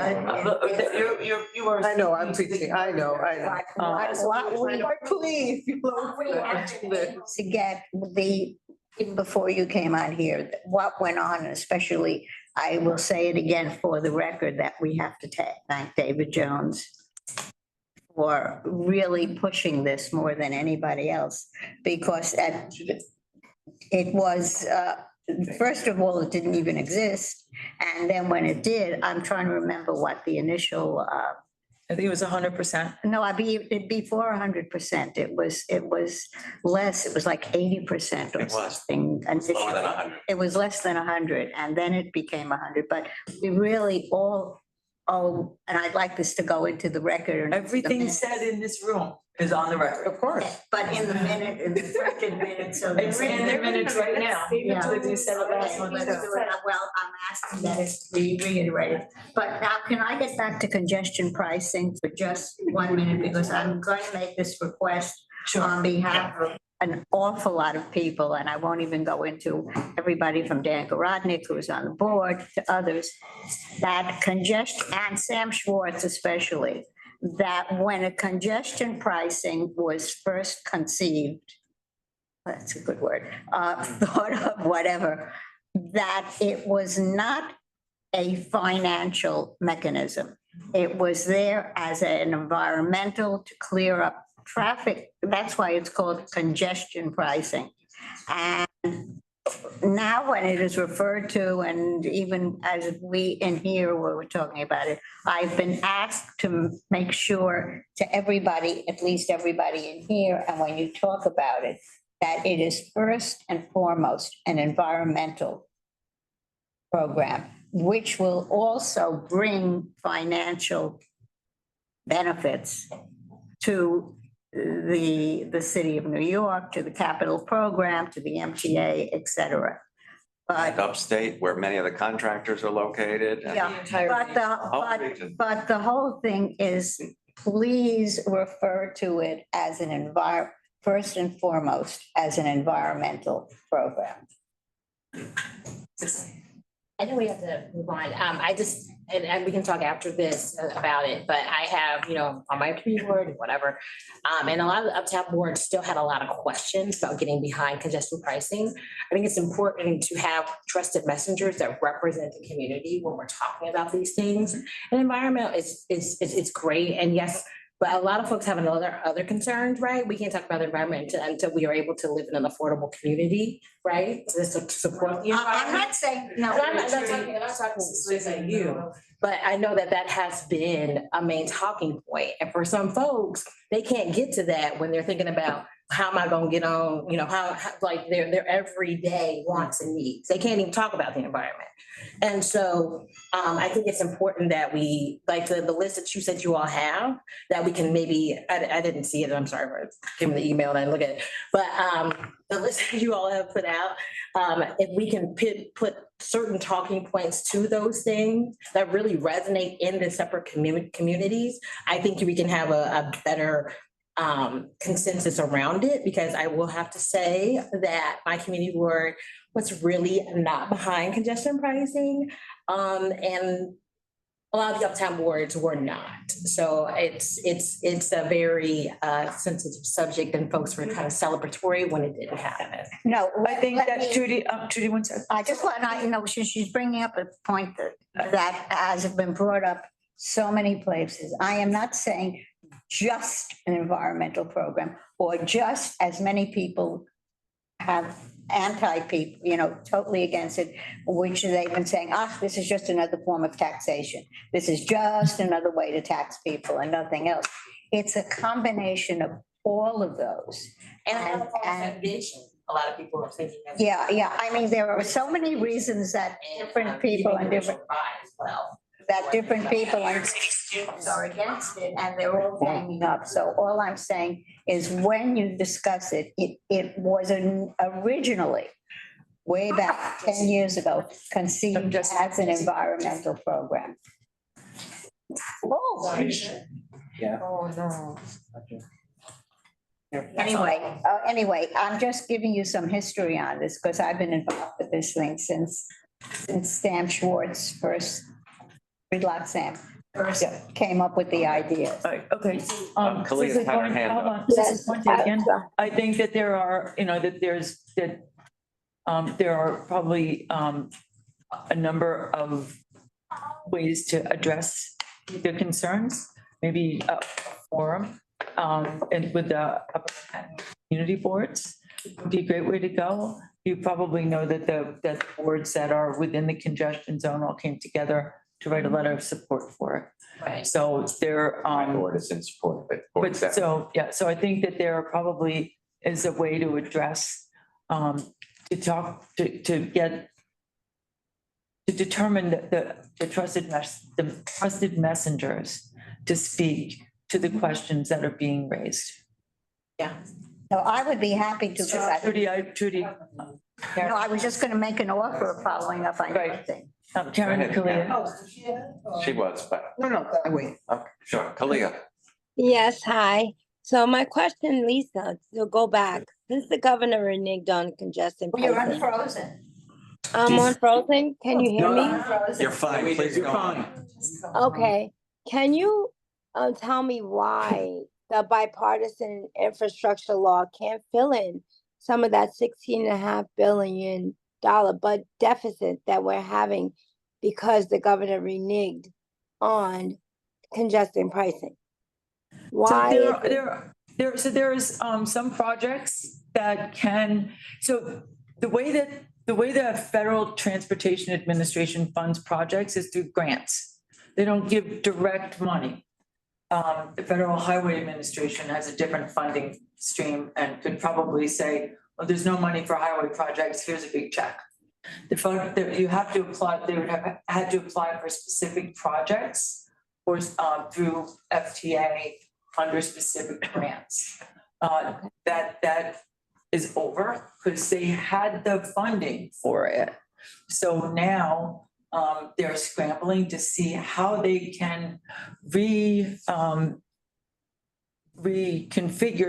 You are. I know, I'm preaching, I know. Please, to get even before you came on here, what went on, especially, I will say it again for the record, that we have to thank David Jones for really pushing this more than anybody else, because it was, first of all, it didn't even exist. And then when it did, I'm trying to remember what the initial, I think it was 100%. no, it'd be before 100%. It was less, it was like 80% or It was. something. Lower than 100. It was less than 100, and then it became 100, but we really all, and I'd like this to go into the record. and Everything the said in this room is on the record. Of course. But in the minute, in the printed minutes, so. It's in the minutes right now. Yeah. So you said it last Okay, one. let's do it. Well, I'm asking that it be reiterated. But now, can I get back to congestion pricing for just 1 minute? Because I'm going to make this request on behalf of an awful lot of people, and I won't even go into everybody from Dan Garodnick, who is on the board, to others, that congestion, and Sam Schwartz especially, that when a congestion pricing was first conceived, that's a good word, thought of, whatever, that it was not a financial mechanism. It was there as an environmental to clear up traffic. That's why it's called congestion pricing. And now when it is referred to, and even as we in here where we're talking about it, I've been asked to make sure to everybody, at least everybody in here, and when you talk about it, that it is first and foremost an environmental program, which will also bring financial benefits to the city of New York, to the capital program, to the MTA, et cetera. And But, upstate, where many of the contractors are located. and- yeah, but the whole thing is, please refer to it as an first and foremost, as an environmental program. I know we have to move on. I just, and we can talk after this about it, but I have, on my keyboard, whatever. And a lot of the uptown boards still had a lot of questions about getting behind congestion pricing. I think it's important to have trusted messengers that represent the community when we're talking about these things. And environment is great. And yes, but a lot of folks have other concerns, right? We can't talk about the environment until we are able to live in an affordable community, right? To support the I'm environment. not saying, no. And I'm not talking specifically to you, but I know that has been a main talking point. And for some folks, they can't get to that when they're thinking about how am I gonna get on, how like their everyday wants and needs. They can't even talk about the environment. And so I think it's important that we, like the list that you said you all have, that we can maybe, I didn't see it, I'm sorry for giving the email and I look at it. But the list that you all have put out, if we can put certain talking points to those things that really resonate in the separate communities, I think we can have a better consensus around it, because I will have to say that my community board was really not behind congestion pricing. And a lot of the uptown boards were not. So it's a very sensitive subject, and folks were kind of celebratory when it didn't happen. No, I think that Judy, one second. I just want to, since she's bringing up a point that has been brought up so many places, I am not saying just an environmental program or just as many people have people, totally against it, which they've been saying, this is just another form of taxation. This is just another way to tax people and nothing else. It's a combination of all of those. And a lot of people are thinking. Yeah. I mean, there are so many reasons that different people and different people and students are against it, and they're all ganging up. So all I'm saying is, when you discuss it, it was originally, way back 10 years ago, conceived as an environmental program. Oh. Yeah. Oh, no. Anyway, I'm just giving you some history on this, because I've been involved with this thing since Sam Schwartz first, Gridlock Sam first came up with the idea. All right, okay. Kalia's Susan, had her hold hand on, up. Susan Fuente again. I think that there are, there are probably a number of ways to address the concerns, maybe a forum, and with the community boards would be a great way to go. You probably know that the boards that are within the congestion zone all came together to write a letter of support for it. Right. So there, My board is in support of it. but so I think that there probably is a way to address, to determine the trusted messengers to speak to the questions that are being raised. Yeah. No, I would be happy to. Trudy. No, I was just going to make an offer of following up on Right. everything. Karen Go ahead, Kalia. She was, but, No, I wait. okay, sure, Kalia. Yes, hi. So my question, Lisa, to go back, since the governor reneged on congestion You're pricing. unfrozen. I'm on frozen. Can you hear me? You're fine, please go on. Okay. Can you tell me why the bipartisan infrastructure law can't fill in some of that $16.5 billion deficit that we're having because the governor reneged on congestion pricing? Why? So there's some projects that can, so the way the way the Federal Transportation Administration funds projects is through grants. They don't give direct money. The Federal Highway Administration has a different funding stream and could probably say, well, there's no money for highway projects, here's a big check. The fund, you have to apply, they would have had to apply for specific projects or through FTA under specific grants. That is over because they had the funding for it. So now they're scrambling to see how they can reconfigure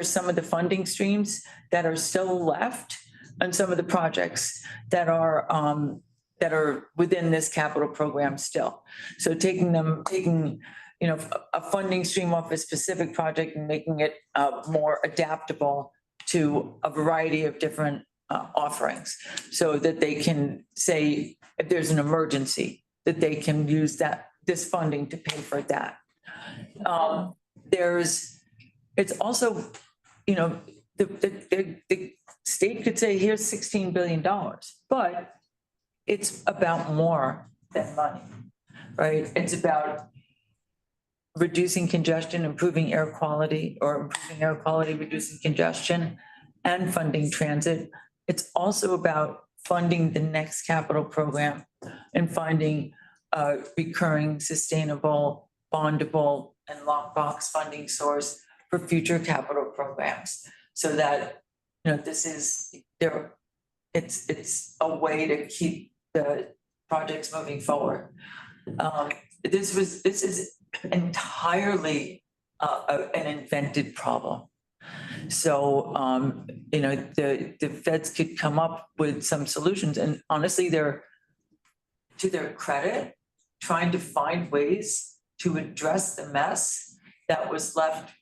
some of the funding streams that are still left and some of the projects that are within this capital program still. So taking a funding stream off a specific project and making it more adaptable to a variety of different offerings, so that they can say if there's an emergency, that they can use this funding to pay for that. It's also, the state could say, here's $16 billion, but it's about more than money, right? It's about reducing congestion, improving air quality, reducing congestion, and funding transit. It's also about funding the next capital program and finding a recurring, sustainable, bondable, and lockbox funding source for future capital programs. So that, this is there, it's a way to keep the projects moving forward. This is entirely an invented problem. So, the feds could come up with some solutions, and honestly, they're, to their credit, trying to find ways to address the mess that was left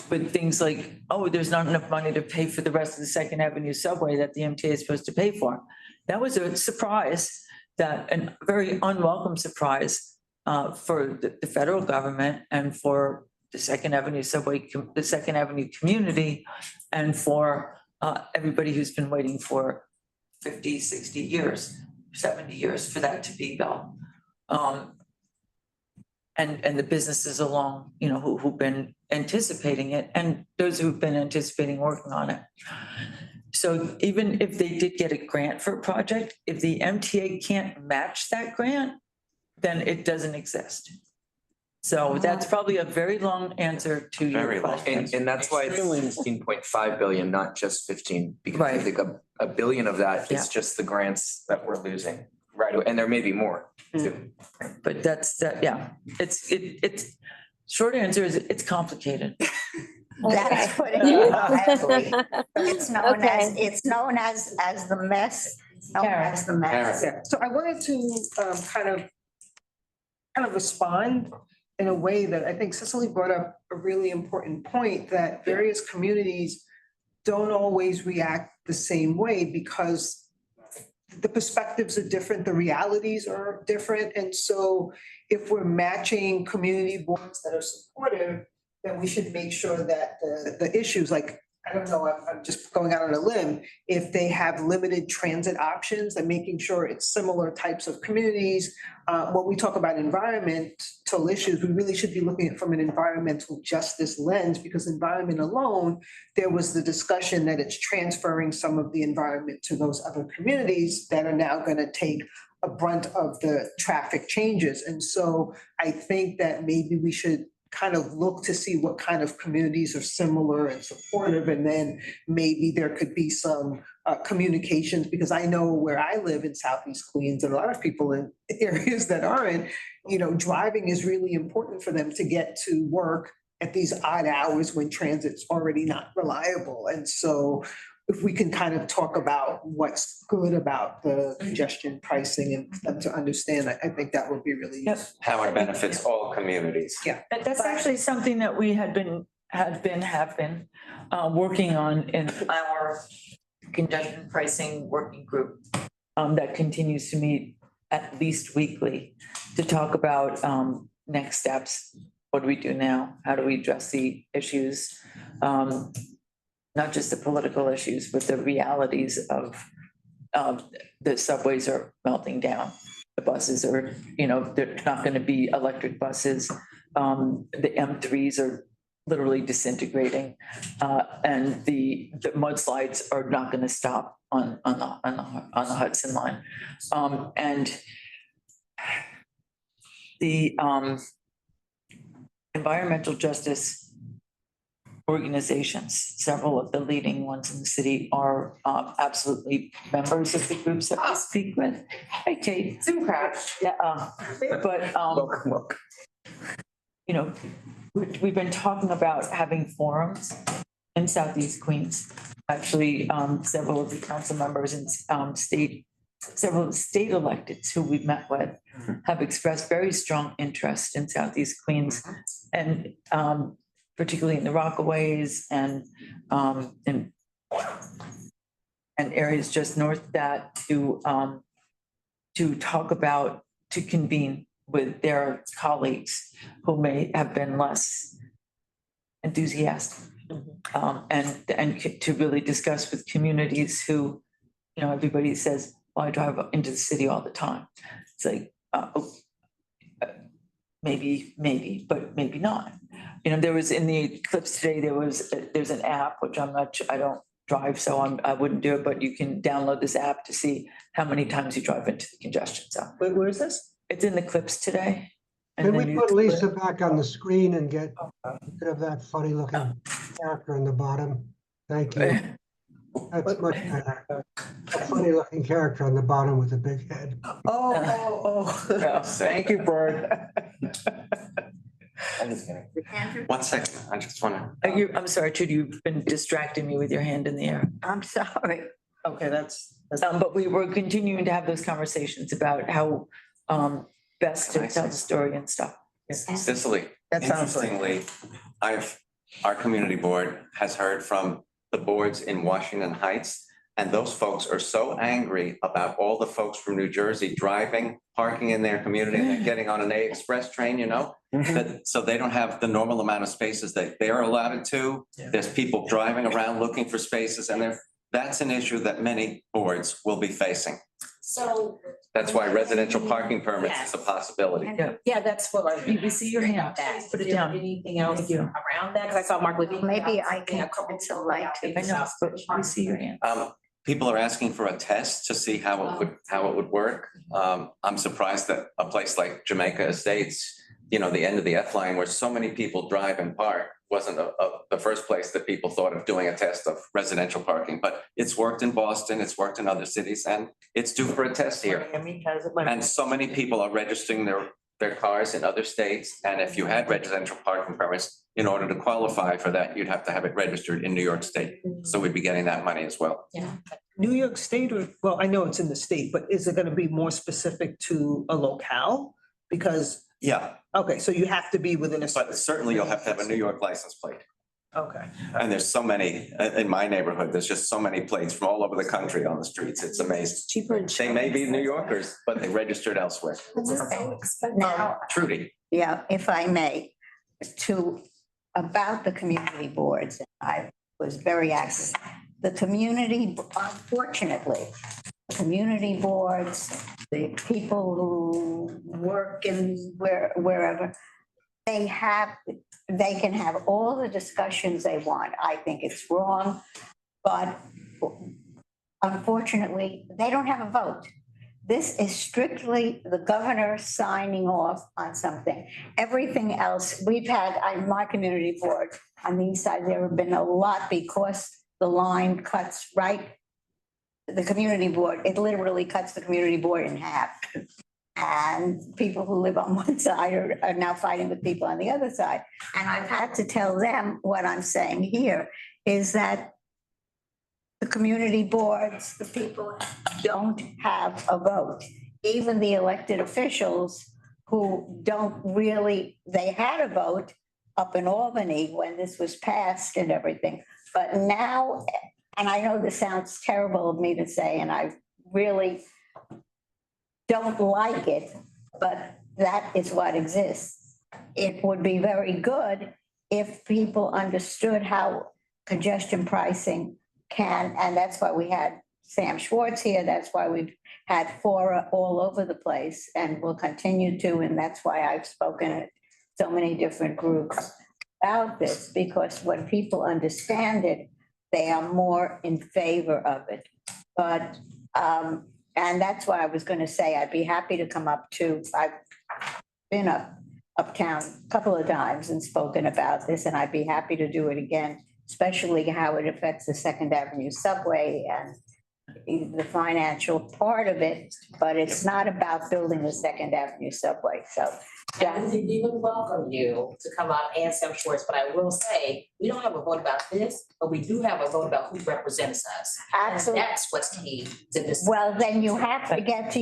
with things like, oh, there's not enough money to pay for the rest of the Second Avenue subway that the MTA is supposed to pay for. That was a surprise, a very unwelcome surprise for the federal government and for the Second Avenue subway, the Second Avenue community, and for everybody who's been waiting for 50, 60 years, 70 years for that to be built. And the businesses along, who've been anticipating it, and those who've been anticipating working on it. So even if they did get a grant for a project, if the MTA can't match that grant, then it doesn't exist. So that's probably a very long answer to your question. And that's why it's 16.5 billion, not just 15, because I think a billion of that is just the grants that we're losing. Right, and there may be more too. But that's it's short answer is it's complicated. That's putting it mildly. It's known as the mess. As the mess. Yeah. So I wanted to kind of respond in a way that I think Cicely brought up a really important point, that various communities don't always react the same way because the perspectives are different, the realities are different. And so if we're matching community boards that are supportive, then we should make sure that the issues, like, I don't know, I'm just going out on a limb, if they have limited transit options and making sure it's similar types of communities. When we talk about environmental issues, we really should be looking at it from an environmental justice lens, because environment alone, there was the discussion that it's transferring some of the environment to those other communities that are now going to take a brunt of the traffic changes. And so I think that maybe we should kind of look to see what kind of communities are similar and supportive, and then maybe there could be some communications, because I know where I live in Southeast Queens, and a lot of people in areas that aren't, driving is really important for them to get to work at these odd hours when transit's already not reliable. And so if we can kind of talk about what's good about the congestion pricing and for them to understand, I think that would be really useful. How it benefits all communities. Yeah. That's actually something that we have been working on in our congestion pricing working group that continues to meet at least weekly to talk about next steps. What do we do now? How do we address the issues? Not just the political issues, but the realities of the subways are melting down. The buses are, they're not going to be electric buses. The M3s are literally disintegrating. And the mudslides are not going to stop on the Hudson line. And the environmental justice organizations, several of the leading ones in the city are absolutely members of the groups that we speak with. Hey, Kate. Zoom crowd. Yeah, but, Welcome. we've been talking about having forums in Southeast Queens. Actually, several of the council members and several state electeds who we've met with have expressed very strong interest in Southeast Queens and particularly in the Rockaways and areas just north of that to talk about, to convene with their colleagues who may have been less enthusiastic. And to really discuss with communities who, everybody says, well, I drive up into the city all the time. It's like, maybe, but maybe not. There was in the clips today, there's an app, which I don't drive, so I wouldn't do it, but you can download this app to see how many times you drive into the congestion zone. Where is this? It's in the clips today. Can we put Lisa back on the screen and get rid of that funny looking character in the bottom? Thank you. That's much better. A funny looking character on the bottom with a big head. Oh. Thank you, Bird. Andrew, 1 second, I just want to. I'm sorry, Trudy, you've been distracting me with your hand in the air. I'm sorry. Okay, that's. But we were continuing to have those conversations about how best to tell the story and stuff. Cicely, That sounds like. interestingly, our community board has heard from the boards in Washington Heights, and those folks are so angry about all the folks from New Jersey driving, parking in their community, and then getting on an A Express train, that, so they don't have the normal amount of spaces that they're allotted to. There's people driving around looking for spaces, and that's an issue that many boards will be facing. So. That's why residential parking permits is a possibility. Yeah, that's what I. We see your hand. Put it down. Anything else Thank you. around that? Because I saw Mark Levine. Maybe I can put some light to I know, but we see your hand. People are asking for a test to see how it would work. I'm surprised that a place like Jamaica Estates, the end of the F line where so many people drive and park wasn't the first place that people thought of doing a test of residential parking, but it's worked in Boston, it's worked in other cities, and it's due for a test here. And so many people are registering their cars in other states, and if you had residential parking permits, in order to qualify for that, you'd have to have it registered in New York State. So we'd be getting that money as well. Yeah. New York State, or, well, I know it's in the state, but is it gonna be more specific to a locale? Because, Yeah, okay, so you have to be within a. but certainly you'll have to have a New York license plate. Okay. And there's so many, in my neighborhood, there's just so many plates from all over the country on the streets. It's amazing. Cheaper. They may be New Yorkers, but they registered elsewhere. Now, Trudy. yeah, if I may, about the community boards, I was very active. The community, unfortunately, the community boards, the people who work in wherever, they can have all the discussions they want. I think it's wrong, but unfortunately, they don't have a vote. This is strictly the governor signing off on something. Everything else, we've had, on my community board, on the east side, there have been a lot because the line cuts right. The community board, it literally cuts the community board in half. And people who live on one side are now fighting with people on the other side. And I've had to tell them what I'm saying here is that the community boards, the people don't have a vote. Even the elected officials who don't really, they had a vote up in Albany when this was passed and everything. But now, and I know this sounds terrible of me to say, and I really don't like it, but that is what exists. It would be very good if people understood how congestion pricing can, and that's why we had Sam Schwartz here. That's why we've had fora all over the place and will continue to. And that's why I've spoken at so many different groups about this, because when people understand it, they are more in favor of it. But, and that's why I was going to say, I'd be happy to come up to, I've been uptown a couple of times and spoken about this, and I'd be happy to do it again, especially how it affects the Second Avenue subway and the financial part of it, but it's not about building the Second Avenue subway, so. And we would welcome you to come out and Sam Schwartz, but I will say, we don't have a vote about this, but we do have a vote about who represents us. And Absolutely. that's what's key to this. Well, then you have to get to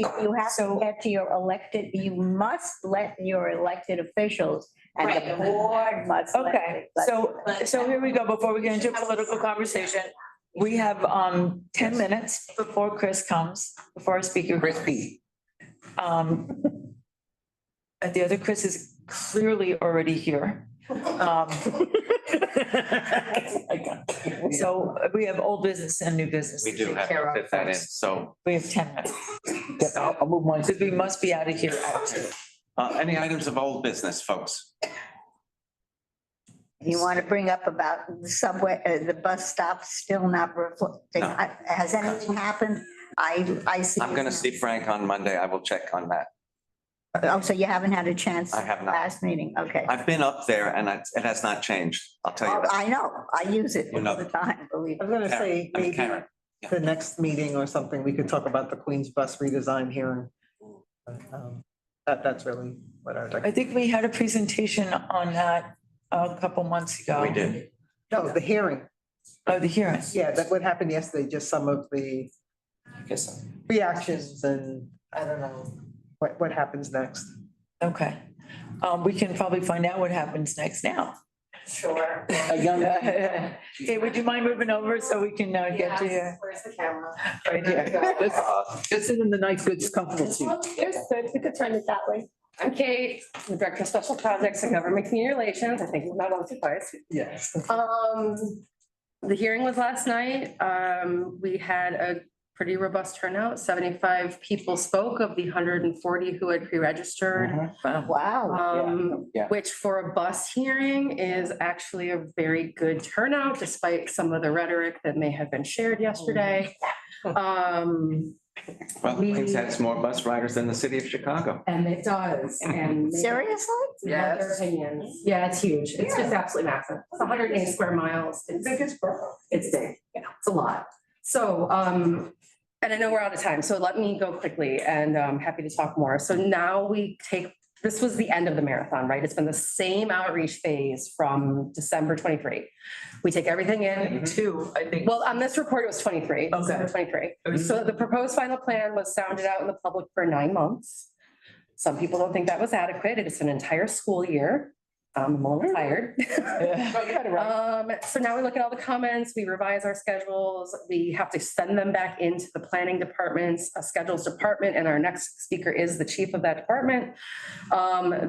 your elected, you must let your elected officials and the Right. board must. let Okay, it. so here we go. Before we get into political conversation, we have 10 minutes before Chris comes, before our speaker. Chris P. And the other Chris is clearly already here. So we have old business and new business. We to do take have care to of fit that in, first. so, We have 10 minutes, I'll move mine. because we must be out of here at 2. any items of old business, folks? You want to bring up about the subway, the bus stop still not reflecting, No. has anything happened? I see. I'm gonna see Frank on Monday, I will check on that. Oh, so you haven't had a chance? I have not. Last meeting, okay. I've been up there and it has not changed, I'll tell you Oh, that. I know, I use it You all know. the time, believe I me. was gonna say, I mean, maybe Karen, yeah. the next meeting or something, we could talk about the Queens bus redesign here. That's really what I would like. I think we had a presentation on that a couple months ago. We did. No, the hearing. Oh, the hearing. Yeah, that what happened yesterday, just some of the I guess so. reactions and I don't know what happens next. Okay. We can probably find out what happens next now. Sure. A young. Okay, would you mind moving over so we can get to you Where's the camera? right here? This is in the nice, good, comfortable seat. There's good, we could turn it that way. I'm Kate, I'm the Director of Special Projects and Government Community Relations. I think it's not once or twice. Yes. The hearing was last night. We had a pretty robust turnout. 75 people spoke of the 140 who had pre-registered. Wow. Yeah. Which for a bus hearing is actually a very good turnout despite some of the rhetoric that may have been shared yesterday. Well, Queens has more bus riders than the city of Chicago. And it does, and. Seriously? Yes. Their opinions. Yeah, it's huge. It's just absolutely massive. It's 180 square miles. It's big. It's big. Yeah, it's a lot. So, and I know we're out of time, so let me go quickly and I'm happy to talk more. So now this was the end of the marathon, right? It's been the same outreach phase from December 23. We take everything in. 2, I think. Well, on this report, it was 23, December 23. So the proposed final plan was sounded out in the public for 9 months. Some people don't think that was adequate. It's an entire school year. I'm a little tired. So now we look at all the comments, we revise our schedules, we have to send them back into the planning department's schedules department, and our next speaker is the chief of that department.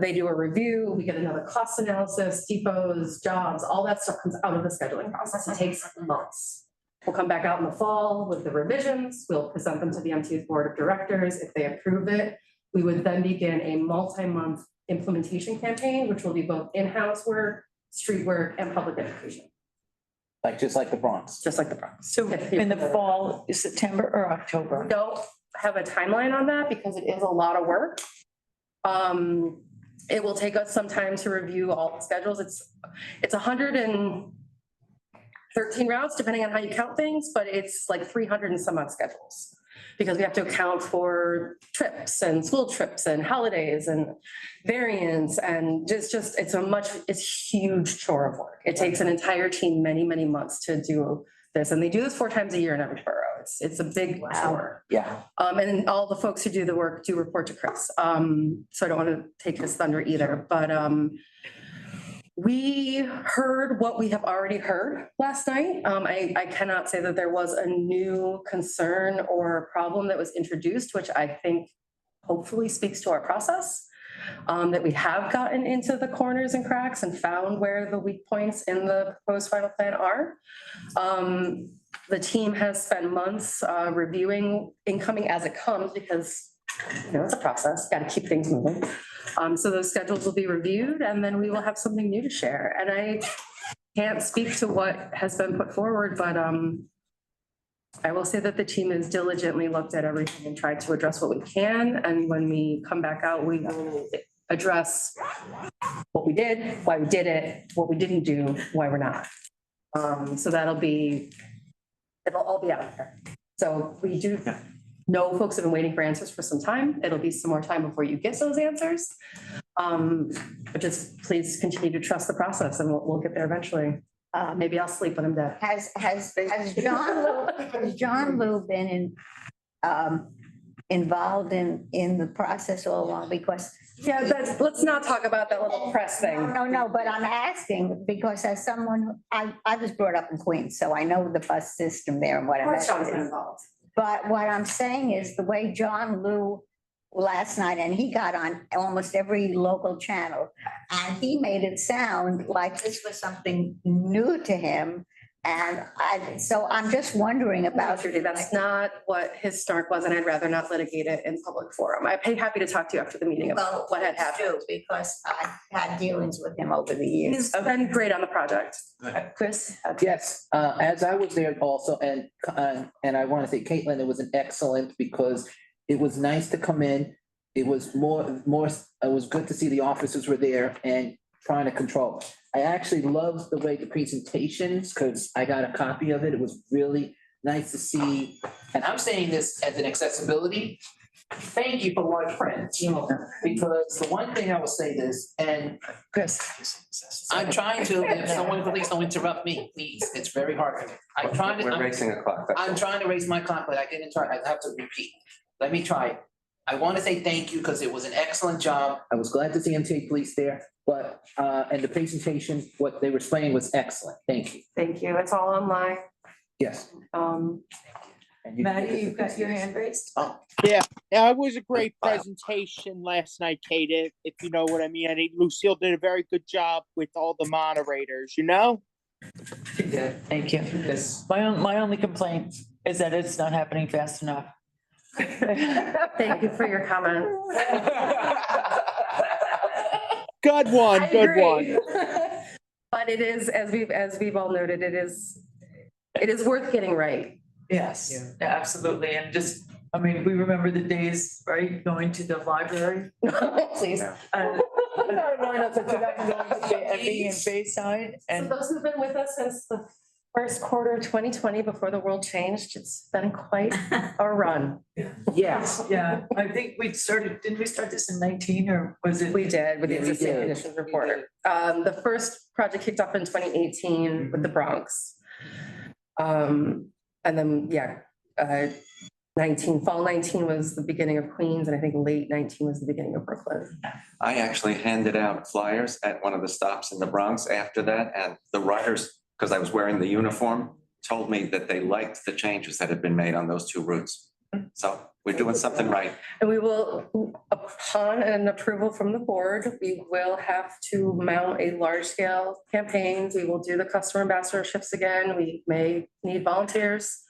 They do a review, we get another cost analysis, depots, jobs, all that stuff comes out of the scheduling process. It takes months. We'll come back out in the fall with the revisions, we'll present them to the MT's board of directors. If they approve it, we would then begin a multi-month implementation campaign, which will be both in-house work, street work, and public education, Just like the Bronx. just like the Bronx. So in the fall, is September or October? Don't have a timeline on that because it is a lot of work. It will take us some time to review all the schedules. It's 113 routes, depending on how you count things, but it's like 300 and some odd schedules. Because we have to account for trips and school trips and holidays and variants and it's huge chore of work. It takes an entire team many, many months to do this. And they do this 4 times a year in every borough. It's a big chore. Yeah. And all the folks who do the work do report to Chris. So I don't want to take his thunder either, but we heard what we have already heard last night. I cannot say that there was a new concern or problem that was introduced, which I think hopefully speaks to our process. that we have gotten into the corners and cracks and found where the weak points in the proposed final plan are. The team has spent months reviewing incoming as it comes because, you know, it's a process, got to keep things moving. So those schedules will be reviewed and then we will have something new to share. And I can't speak to what has been put forward, but I will say that the team has diligently looked at everything and tried to address what we can. And when we come back out, we will address what we did, why we did it, what we didn't do, why we're not. So it'll all be out there. So we do know folks have been waiting for answers for some time. It'll be some more time before you get those answers. But just please continue to trust the process and we'll get there eventually. Maybe I'll sleep when I'm dead. Has John Lou been involved in the process all along? Because Yeah, let's not talk about that little press thing. no, but I'm asking because as someone, I was brought up in Queens, so I know the bus system there and Of whatever. course John's been involved. But what I'm saying is the way John Lou last night, and he got on almost every local channel, and he made it sound like this was something new to him. And so I'm just wondering about. That's not what his start was, and I'd rather not litigate it in public forum. I'd be happy to talk to you after the meeting about what had happened. Because I've had dealings with him over the years. He's been great on the project. Chris? Yes, as I was there also, and I want to say, Caitlin, it was an excellent because it was nice to come in. It was it was good to see the officers were there and trying to control. I actually loved the way the presentations, because I got a copy of it. It was really nice to see. And I'm saying this as an accessibility. Thank you for large print, because the one thing I will say this, and Chris. I'm trying to, if someone please don't interrupt me, please. It's very hard for me. I'm trying to. We're racing a clock. I'm trying to raise my clock, but I didn't try. I have to repeat. Let me try. I want to say thank you because it was an excellent job. I was glad to see MTA Police there, but, and the presentation, what they were explaining was excellent. Thank you. Thank you. It's all online. Yes. Maddie, you've got your hand raised? Yeah, it was a great presentation last night, Kate, if you know what I mean. I think Lucille did a very good job with all the moderators, you know? Thank you. Yes. My only complaint is that it's not happening fast enough. Thank you for your comment. Good one, I good agree. one. But it is, as we've all noted, it is worth getting right. Yes, absolutely. And just, I mean, we remember the days, right, going to the library. Please. And being in Bayside So and. those who've been with us since the first quarter of 2020, before the world changed, it's been quite a run. Yes. Yeah, I think didn't we start this in 19 or was it? We did with the Yeah, we existing did. conditions report. The first project kicked off in 2018 with the Bronx. And then, fall 19 was the beginning of Queens, and I think late 19 was the beginning of Brooklyn. I actually handed out flyers at one of the stops in the Bronx after that, and the riders, because I was wearing the uniform, told me that they liked the changes that had been made on those two routes. So we're doing something right. And we will, upon an approval from the board, we will have to mount a large scale campaigns. We will do the customer ambassadorships again. We may need volunteers.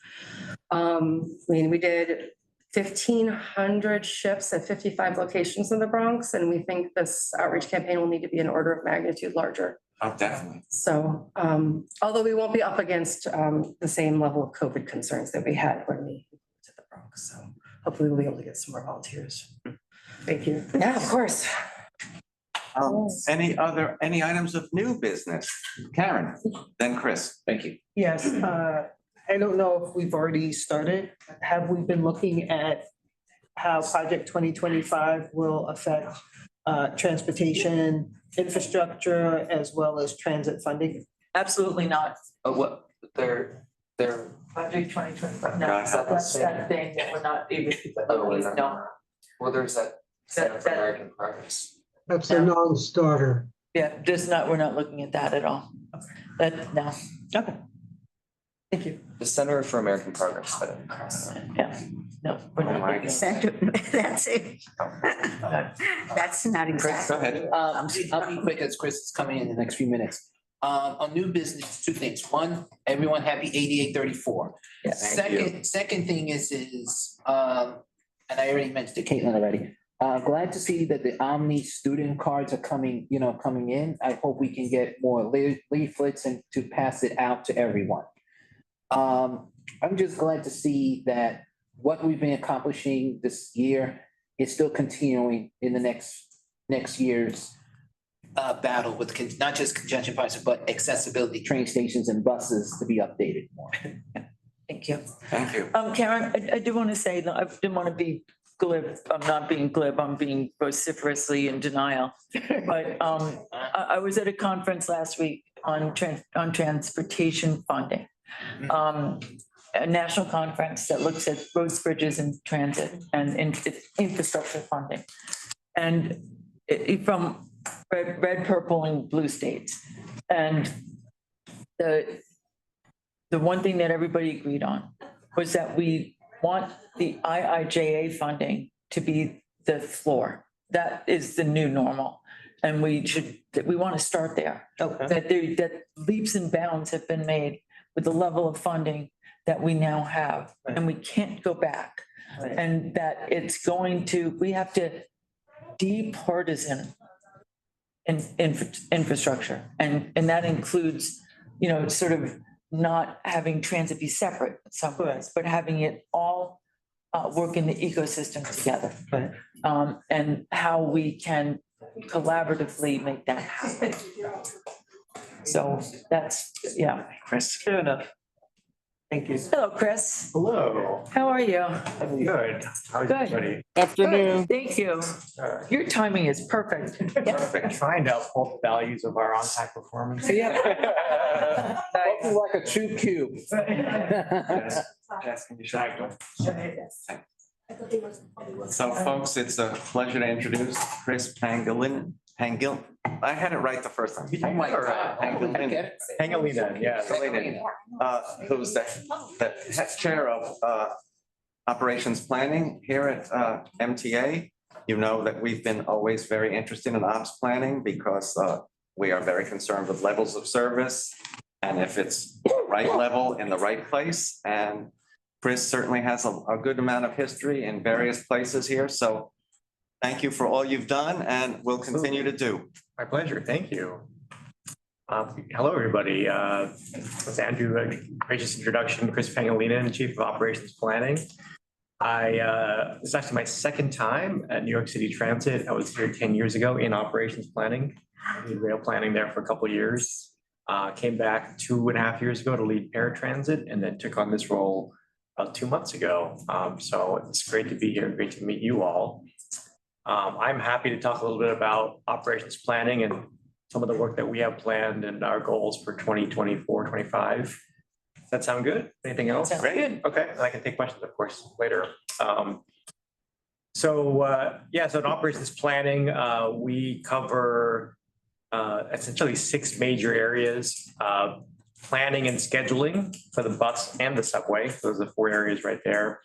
We did 1,500 shifts at 55 locations in the Bronx, and we think this outreach campaign will need to be an order of magnitude larger. Oh, definitely. So, although we won't be up against the same level of COVID concerns that we had when we went to the Bronx. So hopefully we'll be able to get some more volunteers. Thank you. Yeah, of course. Any items of new business? Karen, then Chris. Thank you. Yes, I don't know if we've already started. Have we been looking at how Project 2025 will affect transportation infrastructure as well as transit funding? Absolutely not. Oh, what, they're. Project 2025, no, God help that's that thing that we're not able to. No, Well, there's that Center for That- American Progress. That's a non-starter. yeah, we're not looking at that at all. No. Okay. Thank you. The Center for American Progress. Yeah, no, we're not. Center, that's it. That's not Chris, exactly. go ahead. I'll be quick as Chris is coming in the next few minutes. On new business, two things. One, everyone happy 8834. Yeah. Second thing is, and I already mentioned to Caitlin already. Glad to see that the Omni student cards are coming in. I hope we can get more leaflets and to pass it out to everyone. I'm just glad to see that what we've been accomplishing this year is still continuing in the next year's battle with not just congestion pricing, but accessibility, train stations and buses to be updated more. Thank you. Thank you. Karen, I do want to say that I didn't want to be glib. I'm not being glib. I'm being vociferously in denial. But I was at a conference last week on transportation funding. A national conference that looks at roads, bridges and transit and infrastructure funding. And from red, purple and blue states. And the one thing that everybody agreed on was that we want the IIJA funding to be the floor. That is the new normal. And we want to start there. Okay. That leaps and bounds have been made with the level of funding that we now have, and we can't go back. Right. And that we have to departisan infrastructure. And that includes, sort of not having transit be separate in some ways, but having it all work in the ecosystem together. Right. And how we can collaboratively make that happen. So that's, yeah. Chris. Fair enough. Thank you. Hello, Chris. Hello, How are you? I'm good. How's Good. everybody? Afternoon. Thank you. Your timing is perfect. I'm trying to uphold the values of our on-time performance. Yeah. Looking like a true cube. So folks, it's a pleasure to introduce Chris Pangilinan. I had it right the first time. Oh my God. Pangilinan. Pangilinan, yeah. Who's the head chair of operations planning here at MTA. You know that we've been always very interested in ops planning because we are very concerned with levels of service and if it's the right level in the right place. And Chris certainly has a good amount of history in various places here. So thank you for all you've done and will continue to do. My pleasure, thank you. Hello, everybody. With Andrew, gracious introduction, Chris Pangilinan, Chief of Operations Planning. This is actually my second time at New York City Transit. I was here 10 years ago in operations planning. I did rail planning there for a couple of years. Came back 2.5 years ago to lead paratransit and then took on this role about 2 months ago. So it's great to be here, great to meet you all. I'm happy to talk a little bit about operations planning and some of the work that we have planned and our goals for 2024, 25. Does that sound good? Anything else? Sounds good. Okay, and I can take questions, of course, later. So in operations planning, we cover essentially 6 major areas. Planning and scheduling for the bus and the subway. Those are the 4 areas right there.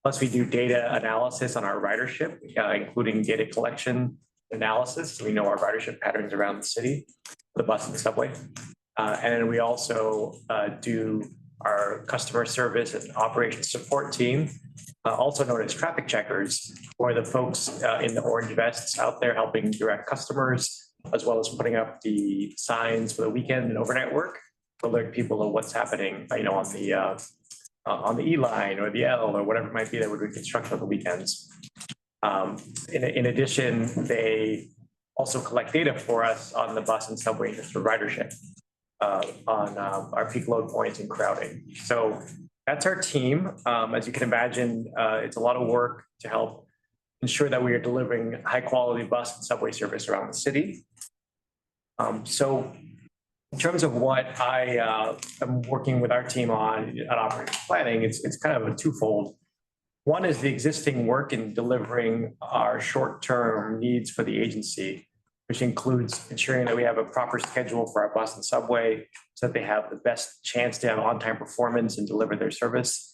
Plus, we do data analysis on our ridership, including data collection analysis. So we know our ridership patterns around the city, the bus and the subway. And then we also do our customer service and operations support team, also known as traffic checkers, who are the folks in the orange vests out there helping direct customers, as well as putting up the signs for the weekend and overnight work to alert people of what's happening, on the E line or the L or whatever it might be that we're doing construction on the weekends. In addition, they also collect data for us on the bus and subway just for ridership on our peak load points and crowding. So that's our team. As you can imagine, it's a lot of work to help ensure that we are delivering high quality bus and subway service around the city. So in terms of what I am working with our team on at operations planning, it's kind of a twofold. One is the existing work in delivering our short-term needs for the agency, which includes ensuring that we have a proper schedule for our bus and subway so that they have the best chance to have on-time performance and deliver their service,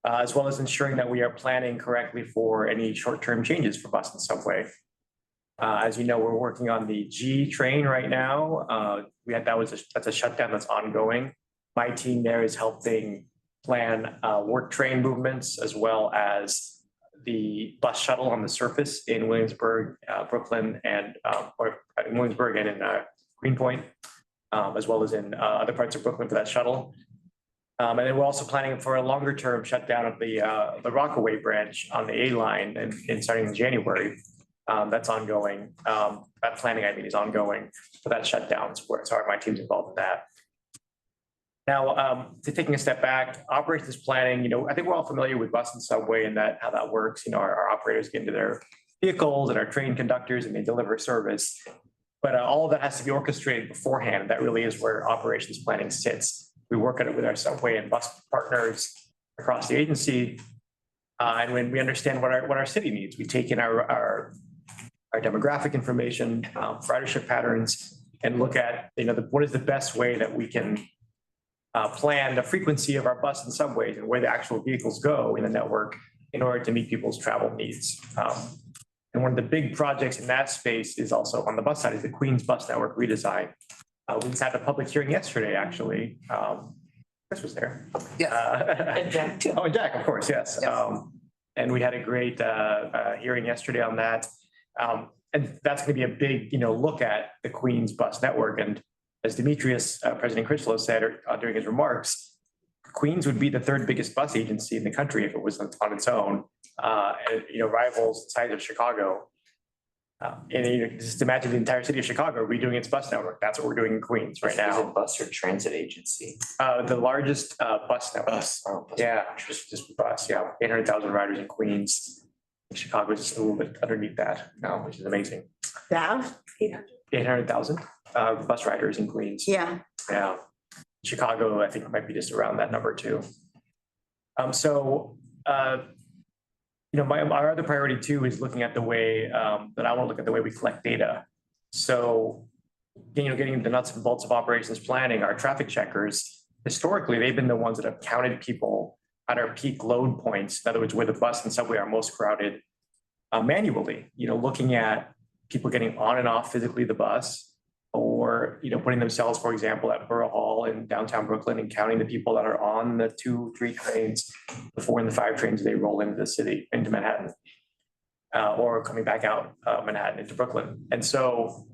as well as ensuring that we are planning correctly for any short-term changes for bus and subway. As you know, we're working on the G train right now. That's a shutdown that's ongoing. My team there is helping plan work train movements as well as the bus shuttle on the surface in Williamsburg, Brooklyn, and or in Williamsburg and in Greenpoint, as well as in other parts of Brooklyn for that shuttle. And then we're also planning for a longer term shutdown of the Rockaway branch on the A line and starting in January. That's ongoing. That planning, I mean, is ongoing for that shutdown. So my team's involved in that. Now, to taking a step back, operations planning, I think we're all familiar with bus and subway and how that works. Our operators get into their vehicles and our train conductors and they deliver service. But all of that has to be orchestrated beforehand. And that really is where operations planning sits. We work on it with our subway and bus partners across the agency. And when we understand what our city needs, we take in our demographic information, ridership patterns, and look at what is the best way that we can plan the frequency of our bus and subways and where the actual vehicles go in the network in order to meet people's travel needs. And one of the big projects in that space is also on the bus side is the Queens Bus Network redesign. We just had a public hearing yesterday, actually. Chris was there. Yes. And Jack too. Oh, and Jack, of course, yes. And we had a great hearing yesterday on that. And that's going to be a big, look at the Queens Bus Network. And as Demetrius, President Critchlow said during his remarks, Queens would be the third biggest bus agency in the country if it was on its own, and, rivals the size of Chicago. And just imagine the entire city of Chicago redoing its bus network. That's what we're doing in Queens right now. Is it bus or transit agency? The largest bus network. Bus. Oh, bus. Yeah, just bus. Yeah, 800,000 riders in Queens. Chicago is just a little bit underneath that now, which is amazing. Yeah. 800,000 bus riders in Queens. Yeah. Yeah. Chicago, I think, might be just around that number too. Our other priority too is looking at the way that I want to look at the way we collect data. So, getting into the nuts and bolts of operations planning, our traffic checkers, historically, they've been the ones that have counted people at our peak load points, in other words, where the bus and subway are most crowded, manually, looking at people getting on and off physically the bus, or, putting themselves, for example, at Borough Hall in downtown Brooklyn and counting the people that are on the 2, 3 trains, the 4 and the 5 trains they roll into the city, into Manhattan, or coming back out Manhattan into Brooklyn. And so,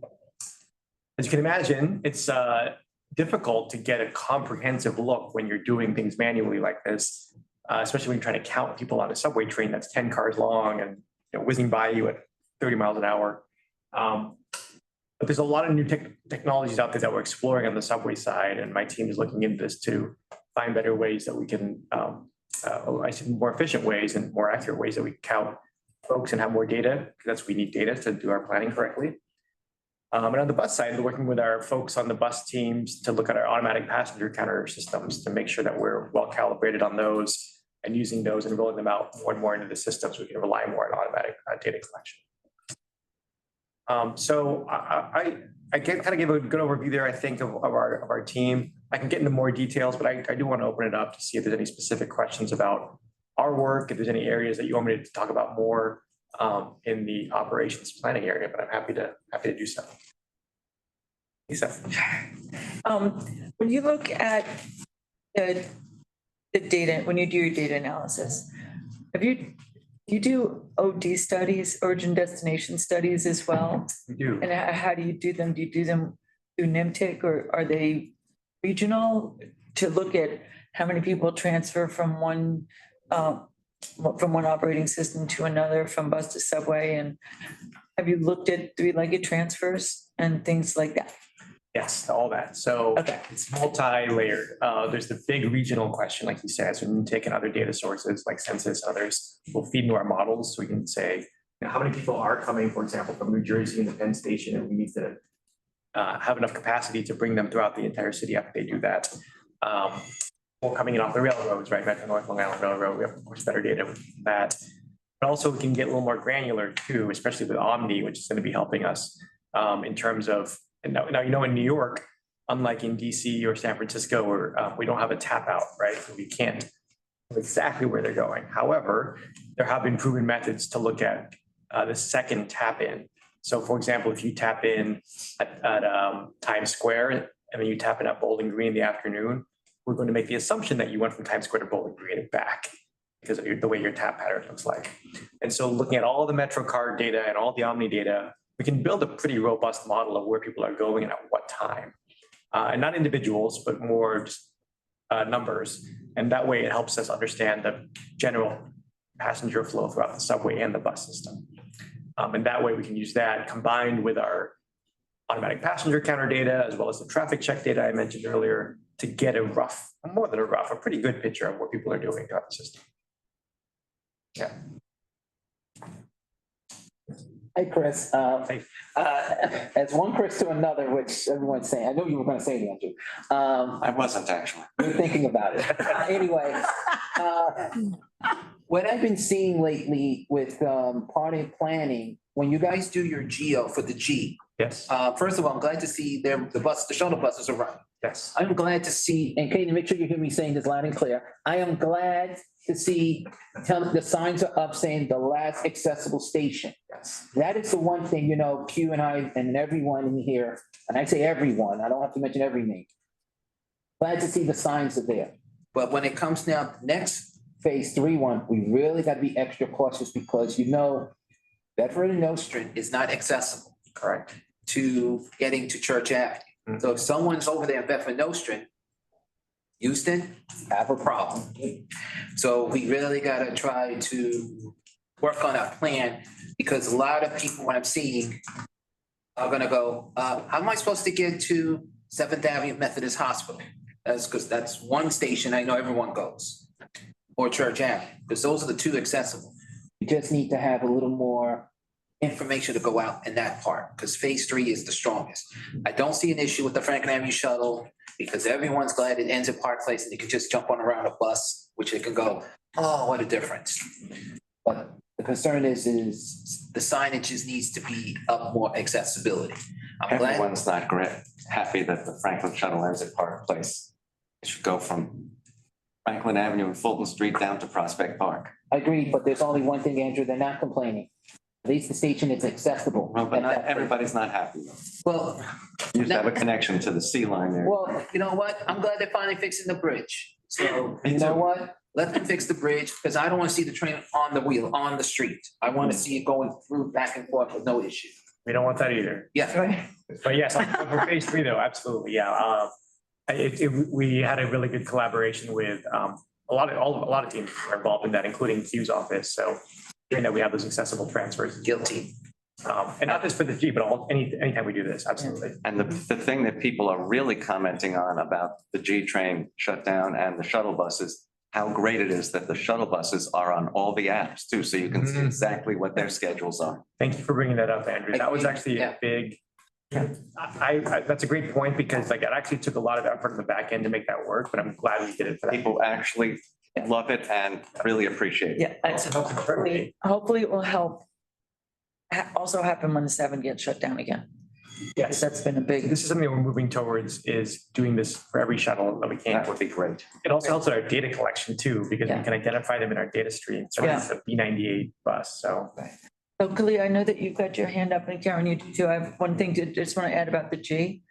as you can imagine, it's difficult to get a comprehensive look when you're doing things manually like this, especially when you're trying to count people on a subway train that's 10 cars long and whizzing by you at 30 miles an hour. But there's a lot of new technologies out there that we're exploring on the subway side, and my team is looking into this to find better ways that we can, more efficient ways and more accurate ways that we count folks and have more data, because we need data to do our planning correctly. And on the bus side, we're working with our folks on the bus teams to look at our automatic passenger counter systems to make sure that we're well calibrated on those and using those and rolling them out more and more into the system so we can rely more on automatic data collection. So I can kind of give a good overview there, I think, of our team. I can get into more details, but I do want to open it up to see if there's any specific questions about our work, if there's any areas that you want me to talk about more in the operations planning area, but I'm happy to do so. Lisa. When you look at the data, when you do your data analysis, you do OD studies, origin destination studies as well? We do. And how do you do them? Do you do them through NYCTRC, or are they regional to look at how many people transfer from one operating system to another, from bus to subway? And have you looked at 3-legged transfers and things like that? Yes, all that. So It's multi-layered. There's the big regional question, like you said, so we can take in other data sources like census and others. We'll feed into our models so we can say, how many people are coming, for example, from New Jersey and the Penn Station, and we need to have enough capacity to bring them throughout the entire city after they do that. Or coming in off the railroads, right? Metro North Long Island Railroad, we have, of course, better data with that. But also we can get a little more granular too, especially with Omni, which is going to be helping us in terms of, and now, in New York, unlike in DC or San Francisco, where we don't have a tap out, right? So we can't know exactly where they're going. However, there have been proven methods to look at the second tap in. So for example, if you tap in at Times Square and then you tap in at Bowling Green in the afternoon, we're going to make the assumption that you went from Times Square to Bowling Green and back because of the way your tap pattern looks like. And so looking at all the MetroCard data and all the Omni data, we can build a pretty robust model of where people are going and at what time. And not individuals, but more just numbers. And that way it helps us understand the general passenger flow throughout the subway and the bus system. And that way we can use that combined with our automatic passenger counter data, as well as the traffic check data I mentioned earlier, to get a pretty good picture of what people are doing throughout the system. Yeah. Hi, Chris. As one Chris to another, which everyone's saying, I know you were going to say it, Andrew. I wasn't actually. You're thinking about it. Anyway, what I've been seeing lately with party planning, when you guys do your geo for the G. Yes. First of all, I'm glad to see the shuttle buses are running. Yes. I'm glad to see, and Katie, make sure you hear me saying this loud and clear. I am glad to see the signs are up saying the last accessible station. Yes. That is the one thing, Q and I and everyone in here, and I say everyone, I don't have to mention every name. Glad to see the signs are there. But when it comes now, next phase 3-1, we really got to be extra cautious because Bedford and Nostrand is not accessible. Correct. To getting to Church Avenue. Mm-hmm. So if someone's over there in Bedford Nostrand, Houston, have a problem. So we really gotta try to work on our plan because a lot of people, what I'm seeing, are gonna go, how am I supposed to get to 7th Avenue Methodist Hospital? That's because that's one station I know everyone goes. Or Church Avenue, because those are the two accessible. We just need to have a little more information to go out in that part, because phase 3 is the strongest. I don't see an issue with the Franklin Avenue shuttle because everyone's glad it ends at Park Place and they can just jump on around a bus, which they can go, oh, what a difference. But the concern is the signage needs to be up more accessibility. Everyone's not happy that the Franklin shuttle ends at Park Place. It should go from Franklin Avenue and Fulton Street down to Prospect Park. I agree, but there's only one thing, Andrew, they're not complaining. At least the station is accessible. Well, but everybody's not happy. Well. You used to have a connection to the sea line there. Well, you know what? I'm glad they're finally fixing the bridge. So you know what? Let them fix the bridge because I don't want to see the train on the wheel, on the street. I want to see it going through back and forth with no issue. We don't want that either. Yeah. But yes, for phase 3 though, absolutely, yeah. We had a really good collaboration with a lot of teams were involved in that, including Q's office. So that we have those accessible transfers. Guilty. And not just for the G, but anytime we do this, absolutely. And the thing that people are really commenting on about the G train shutdown and the shuttle buses, how great it is that the shuttle buses are on all the apps too, so you can see exactly what their schedules are. Thank you for bringing that up, Andrew. That was actually a big, that's a great point because it actually took a lot of effort in the back end to make that work, but I'm glad we did it for that. People actually love it and really appreciate it. Yeah, hopefully it will help also happen when the 7 gets shut down again. Yes, that's been a big. This is something we're moving towards, is doing this for every shuttle that we can. That would be great. It also helps with our data collection too, because we can identify them in our data stream. So it's a B98 bus, so. So Khalil, I know that you've got your hand up and Karen, you do too. I have one thing to just want to add about the G.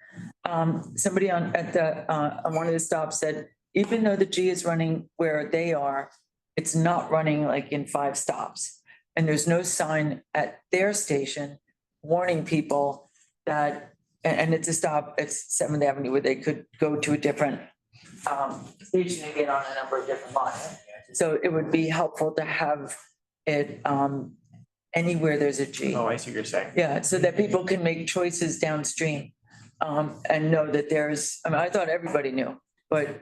Somebody on one of the stops said, even though the G is running where they are, it's not running like in 5 stops. And there's no sign at their station warning people that, and it's a stop, it's 7th Avenue where they could go to a different station and get on a number of different lines. So it would be helpful to have it anywhere there's a G. Oh, I see what you're saying. Yeah, so that people can make choices downstream and know that I thought everybody knew. But,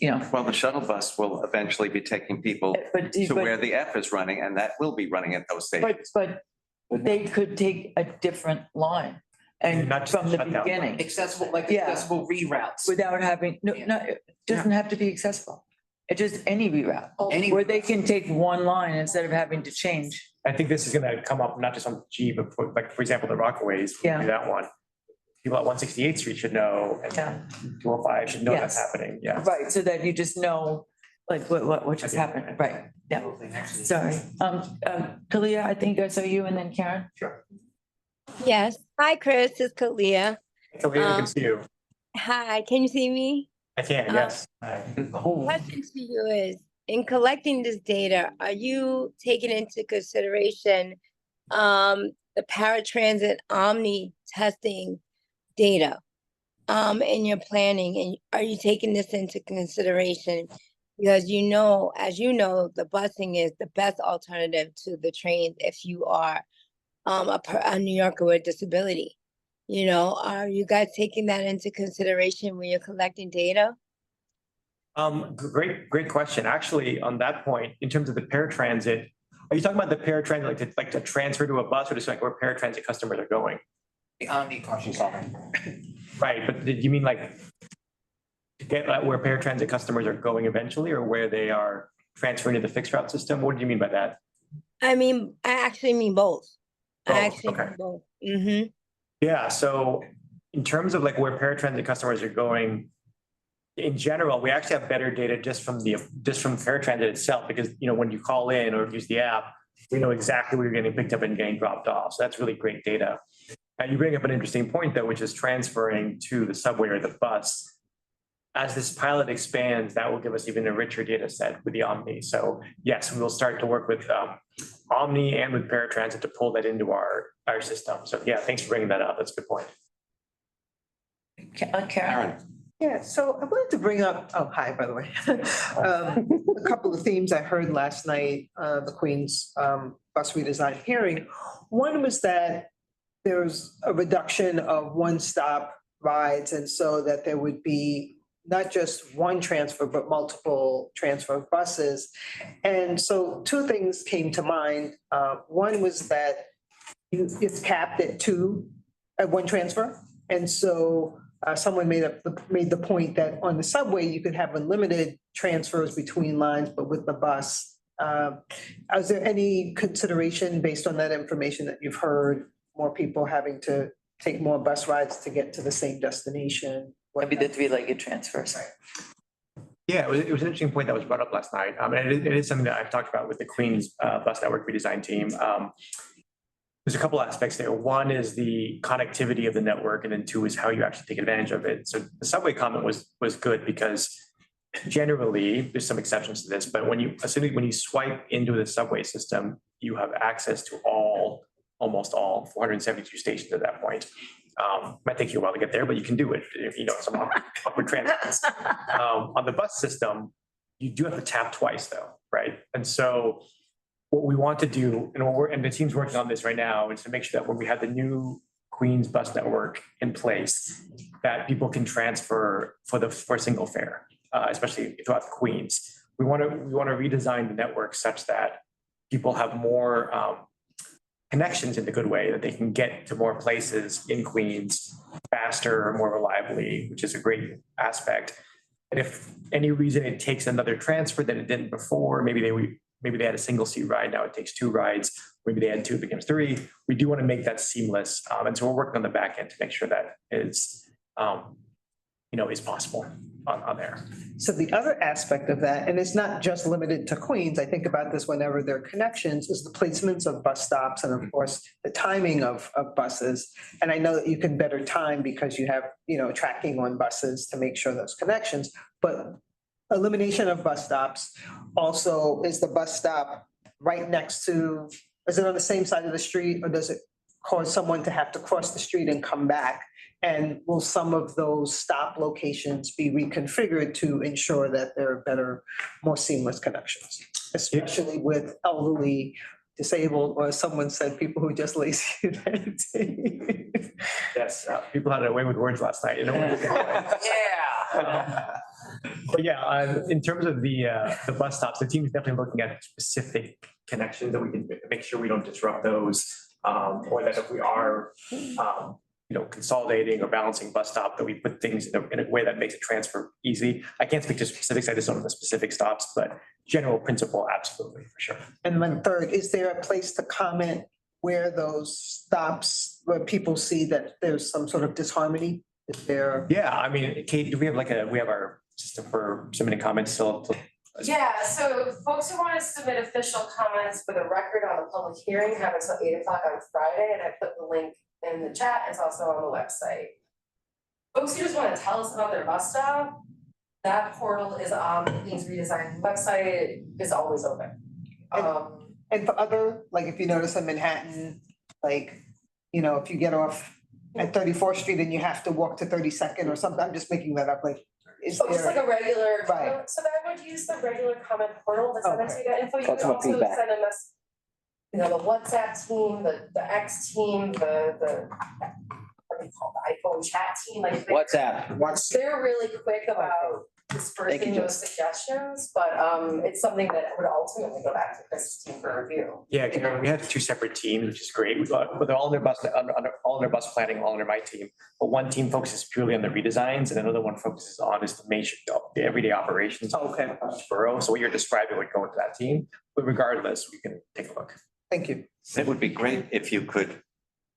Well, the shuttle bus will eventually be taking people to where the F is running, and that will be running at those stations. But they could take a different line and from the beginning. Accessible reroutes. Without having, it doesn't have to be accessible. It's just any reroute. Any Where they can take one line instead of having to change. I think this is gonna come up not just on G, but for example, the Rockaways, we Yeah. do that one. People at 168th Street should know, and Yeah. 205 should know that's Yes. happening, yeah. Right, so that you just know, like, what just happened, right, yeah, sorry. Talia, I think I saw you and then Karen. Sure. Yes. Hi, Chris. It's Kalia. So we can see you. Hi, can you see me? I can, yes. Question to you is, in collecting this data, are you taking into consideration the paratransit omni testing data in your planning? And are you taking this into consideration? Because you know, as you know, the busing is the best alternative to the trains if you are a New Yorker with disability. You know, are you guys taking that into consideration when you're collecting data? Great question. Actually, on that point, in terms of the paratransit, are you talking about the paratransit, like to transfer to a bus, or just like where paratransit customers are going? The Omni caution solving. Right, but did you mean like to get at where paratransit customers are going eventually, or where they are transferring to the fixed route system? What do you mean by that? I mean, I actually mean both. I Both, actually okay. mean both. Mm-hmm. Yeah, so in terms of like where paratransit customers are going, in general, we actually have better data just from paratransit itself, because when you call in or use the app, we know exactly where you're getting picked up and getting dropped off. So that's really great data. And you bring up an interesting point though, which is transferring to the subway or the bus. As this pilot expands, that will give us even a richer data set with the Omni. So yes, we will start to work with Omni and with paratransit to pull that into our system. So yeah, thanks for bringing that up. That's a good point. Karen. Yeah, so I wanted to bring up, oh, hi, by the way. A couple of themes I heard last night, the Queen's bus redesign hearing. One was that there's a reduction of one-stop rides, and so that there would be not just one transfer, but multiple transfer buses. And so two things came to mind. One was that it's capped at one transfer. And so someone made the point that on the subway, you could have unlimited transfers between lines, but with the bus. Is there any consideration based on that information that you've heard, more people having to take more bus rides to get to the same destination? Maybe the three-legged transfers. Yeah, it was an interesting point that was brought up last night. It is something that I've talked about with the Queen's bus network redesign team. There's a couple aspects there. One is the connectivity of the network, and then two is how you actually take advantage of it. So the subway comment was good because generally, there's some exceptions to this, but when you swipe into the subway system, you have access to almost all 472 stations at that point. Might take you a while to get there, but you can do it if you know some upward transits. On the bus system, you do have to tap twice though, right? And so what we want to do, and the team's working on this right now, is to make sure that when we have the new Queens bus network in place, that people can transfer for a single fare, especially throughout the Queens. We want to redesign the network such that people have more connections in the good way, that they can get to more places in Queens faster, more reliably, which is a great aspect. And if any reason it takes another transfer than it didn't before, maybe they had a single seat ride, now it takes two rides, maybe they had two, it becomes three. We do want to make that seamless. And so we're working on the back end to make sure that is possible on there. So the other aspect of that, and it's not just limited to Queens, I think about this whenever there are connections, is the placements of bus stops and of course the timing of buses. And I know that you can better time because you have, tracking on buses to make sure those connections, but elimination of bus stops also, is the bus stop right next to, is it on the same side of the street, or does it cause someone to have to cross the street and come back? And will some of those stop locations be reconfigured to ensure that there are better, more seamless connections, especially with elderly, disabled, or as someone said, people who are just lazy? Yes, people had a way with words last night. But yeah, in terms of the bus stops, the team is definitely looking at specific connections that we can make sure we don't disrupt those, or that if we are consolidating or balancing bus stop, that we put things in a way that makes a transfer easy. I can't speak to specifics, I just don't know the specific stops, but general principle, absolutely, for sure. And then third, is there a place to comment where those stops, where people see that there's some sort of disharmony? Is there? Yeah, I mean, Kate, do we have we have our system for submitting comments still? Yeah, so folks who want to submit official comments for the record on the public hearing have until 8 o'clock on Friday, and I put the link in the chat. It's also on the website. Folks who just want to tell us about their bus stop, that portal is on the Things Redesigned website, is always open. And for other, like if you notice in Manhattan, like, if you get off at 34th Street and you have to walk to 32nd or something, I'm just making that up, like, is So just there? like a regular, Right. so that I would use the regular comment portal to send us Okay. that info. You That's can what also feedback. send them us, the WhatsApp team, the X team, the what do you call the iPhone chat team, like. WhatsApp. They're really quick about dispersing those suggestions, but it's something that would ultimately go back to Chris's team for review. Yeah, Karen, we have two separate teams, which is great. But they're all in their bus, all in their bus planning, all under my team. But one team focuses purely on the redesigns and another one focuses on is the everyday operations. Okay. Of each borough. So what you're describing would go into that team, but regardless, we can take a look. Thank you. It would be great if you could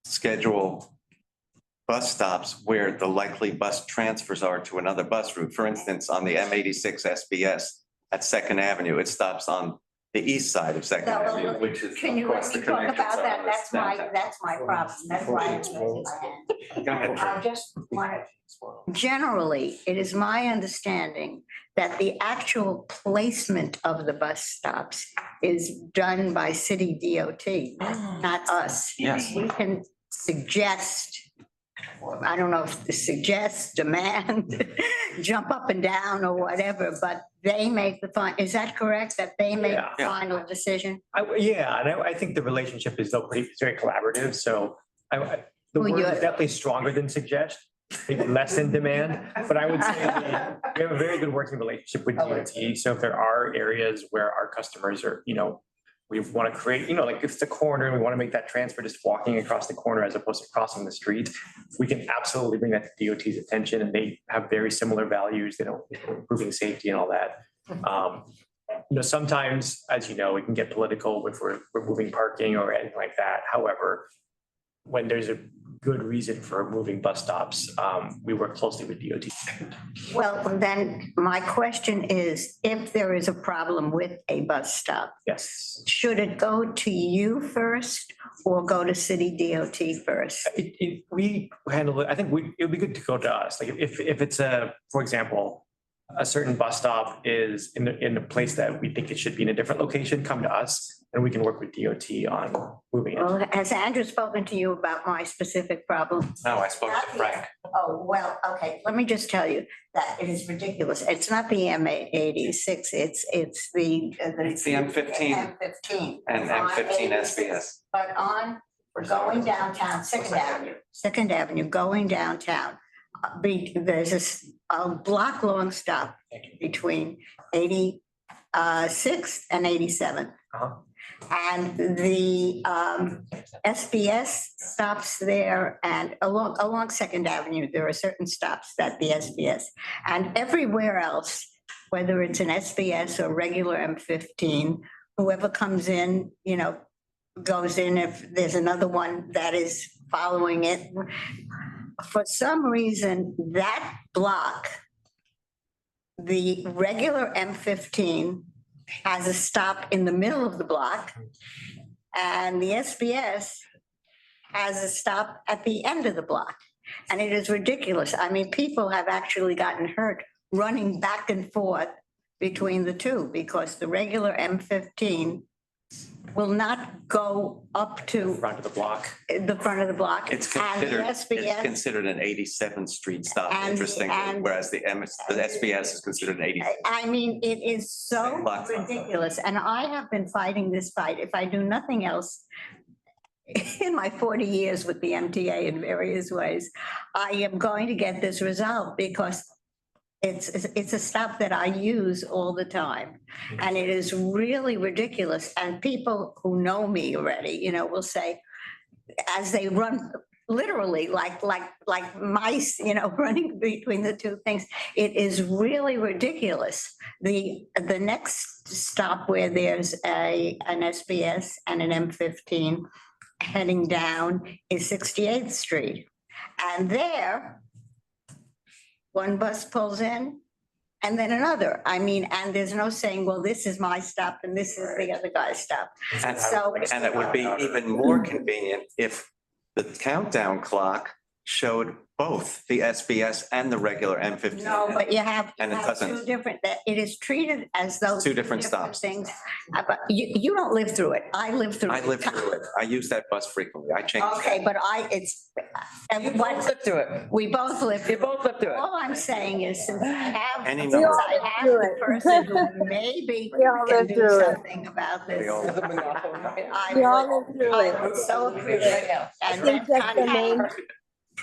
schedule bus stops where the likely bus transfers are to another bus route. For instance, on the M86 SBS at Second Avenue, it stops on the east side of Second Avenue, which is Can you of let course me the talk connection about zone that? is That's downtown. my problem. That's why I'm raising my hand. Go ahead. I just want to, generally, it is my understanding that the actual placement of the bus stops is done by city DOT, not us. Yes. We can suggest, I don't know if suggest, demand, jump up and down or whatever, but they make the final, is that correct? That they make the Yeah. final decision? I think the relationship is though it's very collaborative, so the Well, word is you're- definitely stronger than suggest, maybe less in demand, but I would say we have a very good working relationship with DOT, so if there are areas where our customers are, we want to create, like if it's a corner and we want to make that transfer, just walking across the corner as opposed to crossing the street, we can absolutely bring that to DOT's attention and they have very similar values, improving safety and all that. Sometimes, as you know, we can get political if we're moving parking or anything like that. However, when there's a good reason for moving bus stops, we work closely with DOT. Well, then my question is, if there is a problem with a bus stop, Yes. should it go to you first or go to city DOT first? We handle it, I think it would be good to go to us. Like if it's for example, a certain bus stop is in a place that we think it should be in a different location, come to us and we can work with DOT on moving it. Well, has Andrew spoken to you about my specific problem? No, I spoke to Frank. Oh, well, okay, let me just tell you that it is ridiculous. It's not the M86, it's the. It's the M15. M15. And M15 SBS. But we're going downtown, Second Avenue, going downtown. There's a block-long stop between 86 and 87. Uh-huh. And the SBS stops there and along Second Avenue, there are certain stops that the SBS. And everywhere else, whether it's an SBS or regular M15, whoever comes in, goes in. If there's another one that is following it. For some reason, that block, the regular M15 has a stop in the middle of the block, and the SBS has a stop at the end of the block. And it is ridiculous. I mean, people have actually gotten hurt running back and forth between the two because the regular M15 will not go up to Front of the block. the front of the block. It's And the considered an 87th Street stop, And- interestingly, and- whereas the SBS is considered an 80. I mean, it is so Block. ridiculous, and I have been fighting this fight, if I do nothing else, in my 40 years with the MTA in various ways, I am going to get this resolved because it's a stop that I use all the time. And it is really ridiculous. And people who know me already, will say, as they run literally like mice, running between the two things. It is really ridiculous. The next stop where there's an SBS and an M15 heading down is 68th Street. And there, one bus pulls in and then another. I mean, and there's no saying, well, this is my stop and this is the other guy's stop. So. And it would be even more convenient if the countdown clock showed both the SBS and the regular M15. No, but you have And it two doesn't. different, that it is treated as though. Two different stops. Things, but you don't live through it. I live through it. I live through it. I use that bus frequently. I change. Okay, but and You both live through it. we both live. You both live through it. All I'm saying is since I have, Any since number. I have the person who maybe We all can live do through it. something about this. We all live through I it. would so appreciate it. I And think then that's the main.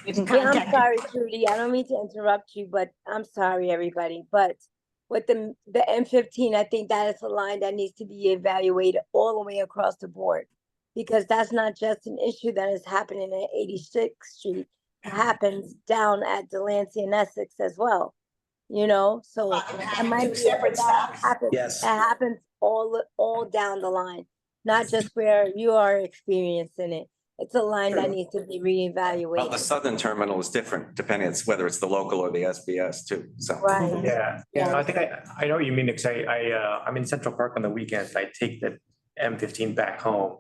you can Yeah, I'm contact. sorry, Trudy. I don't mean to interrupt you, but I'm sorry, everybody. But with the M15, I think that is a line that needs to be evaluated all the way across the board. Because that's not just an issue that is happening at 86th Street. It happens down at Delancey and Essex as well. So it might be separate that stops. happens. Yes. It happens all down the line, not just where you are experiencing it. It's a line that needs to be reevaluated. Well, the southern terminal is different depending on whether it's the local or the SBS too. So. Right. Yeah, I think I know what you mean, because I'm in Central Park on the weekends. I take the M15 back home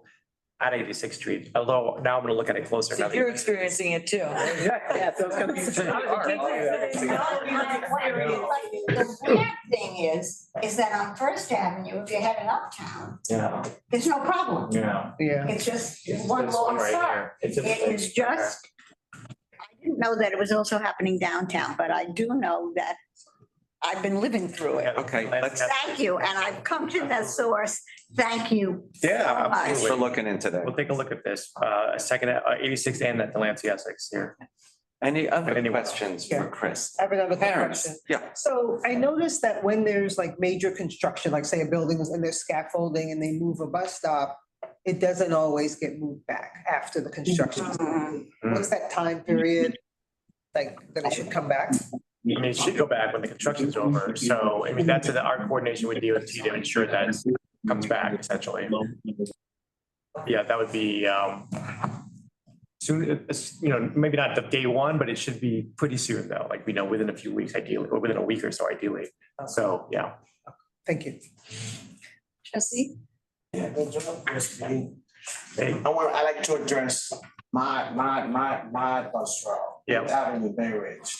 at 86th Street, although now I'm gonna look at it closer. So now that you're you- experiencing it too. Yeah, so it's gonna be. The weird thing is that on First Avenue, if you're heading uptown, Yeah, there's no problem. yeah. It's just one This long right stop. here. It's a- It is just, I didn't know that it was also happening downtown, but I do know that I've been living through it. Okay, let's- Thank you, and I've come to that source. Thank you. Yeah, so much. Thanks for looking into We'll that. take a look at this, a second, 86 and at Delancey Essex here. Any other Anyone? questions for Chris? I have another Parents, question. yeah. So I noticed that when there's like major construction, like say a building and there's scaffolding and they move a bus stop, it doesn't always get moved back after the construction. is complete. What's that time period? Like that it should come back? I mean, it should go back when the construction's over. So, I mean, that's our coordination with DOT to ensure that it comes back essentially. Yeah, that would be, soon, maybe not the day one, but it should be pretty soon though, like, within a few weeks ideally, or within a week or so ideally. So, yeah. Thank you. Jesse? Yeah, Hey. I like to address my bus route. Yeah. Avenue Bay Ridge,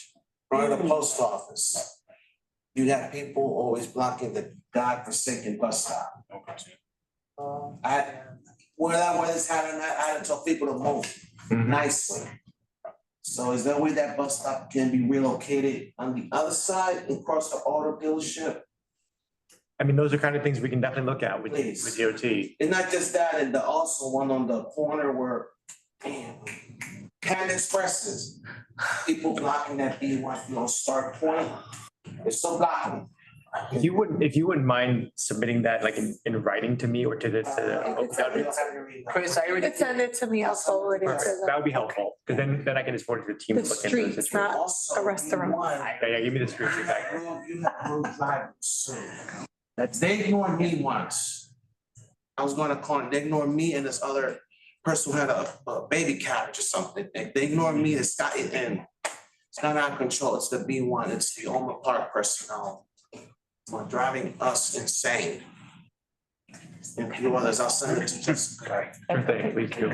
front of the post office. You have people always blocking the godforsaken bus stop. Where this happened, I had to tell people to move nicely. So is there a way that bus stop can be relocated on the other side and across the auto dealership? I mean, those are kind of things we can definitely look at with Please. DOT. And not just that, and the also one on the corner where, damn, Cannon Expresses, people blocking that B1, start point, they're still blocking. If you wouldn't mind submitting that like in writing to me or to the. Chris, I already. Send it to me, I'll forward it to Perfect. That would be helpful, because then I can just forward it to the team. the to look into the streets, not Also, a restaurant. Yeah, give me the streets exactly. You have road drivers soon. They ignored me once. I was gonna call, they ignored me and this other person who had a baby carriage or something. They ignored me, it's got out of control. It's the B1, it's the Omer Park personnel. For driving us insane. And a few others, I'll send it to Jessica. Sure thing, please do.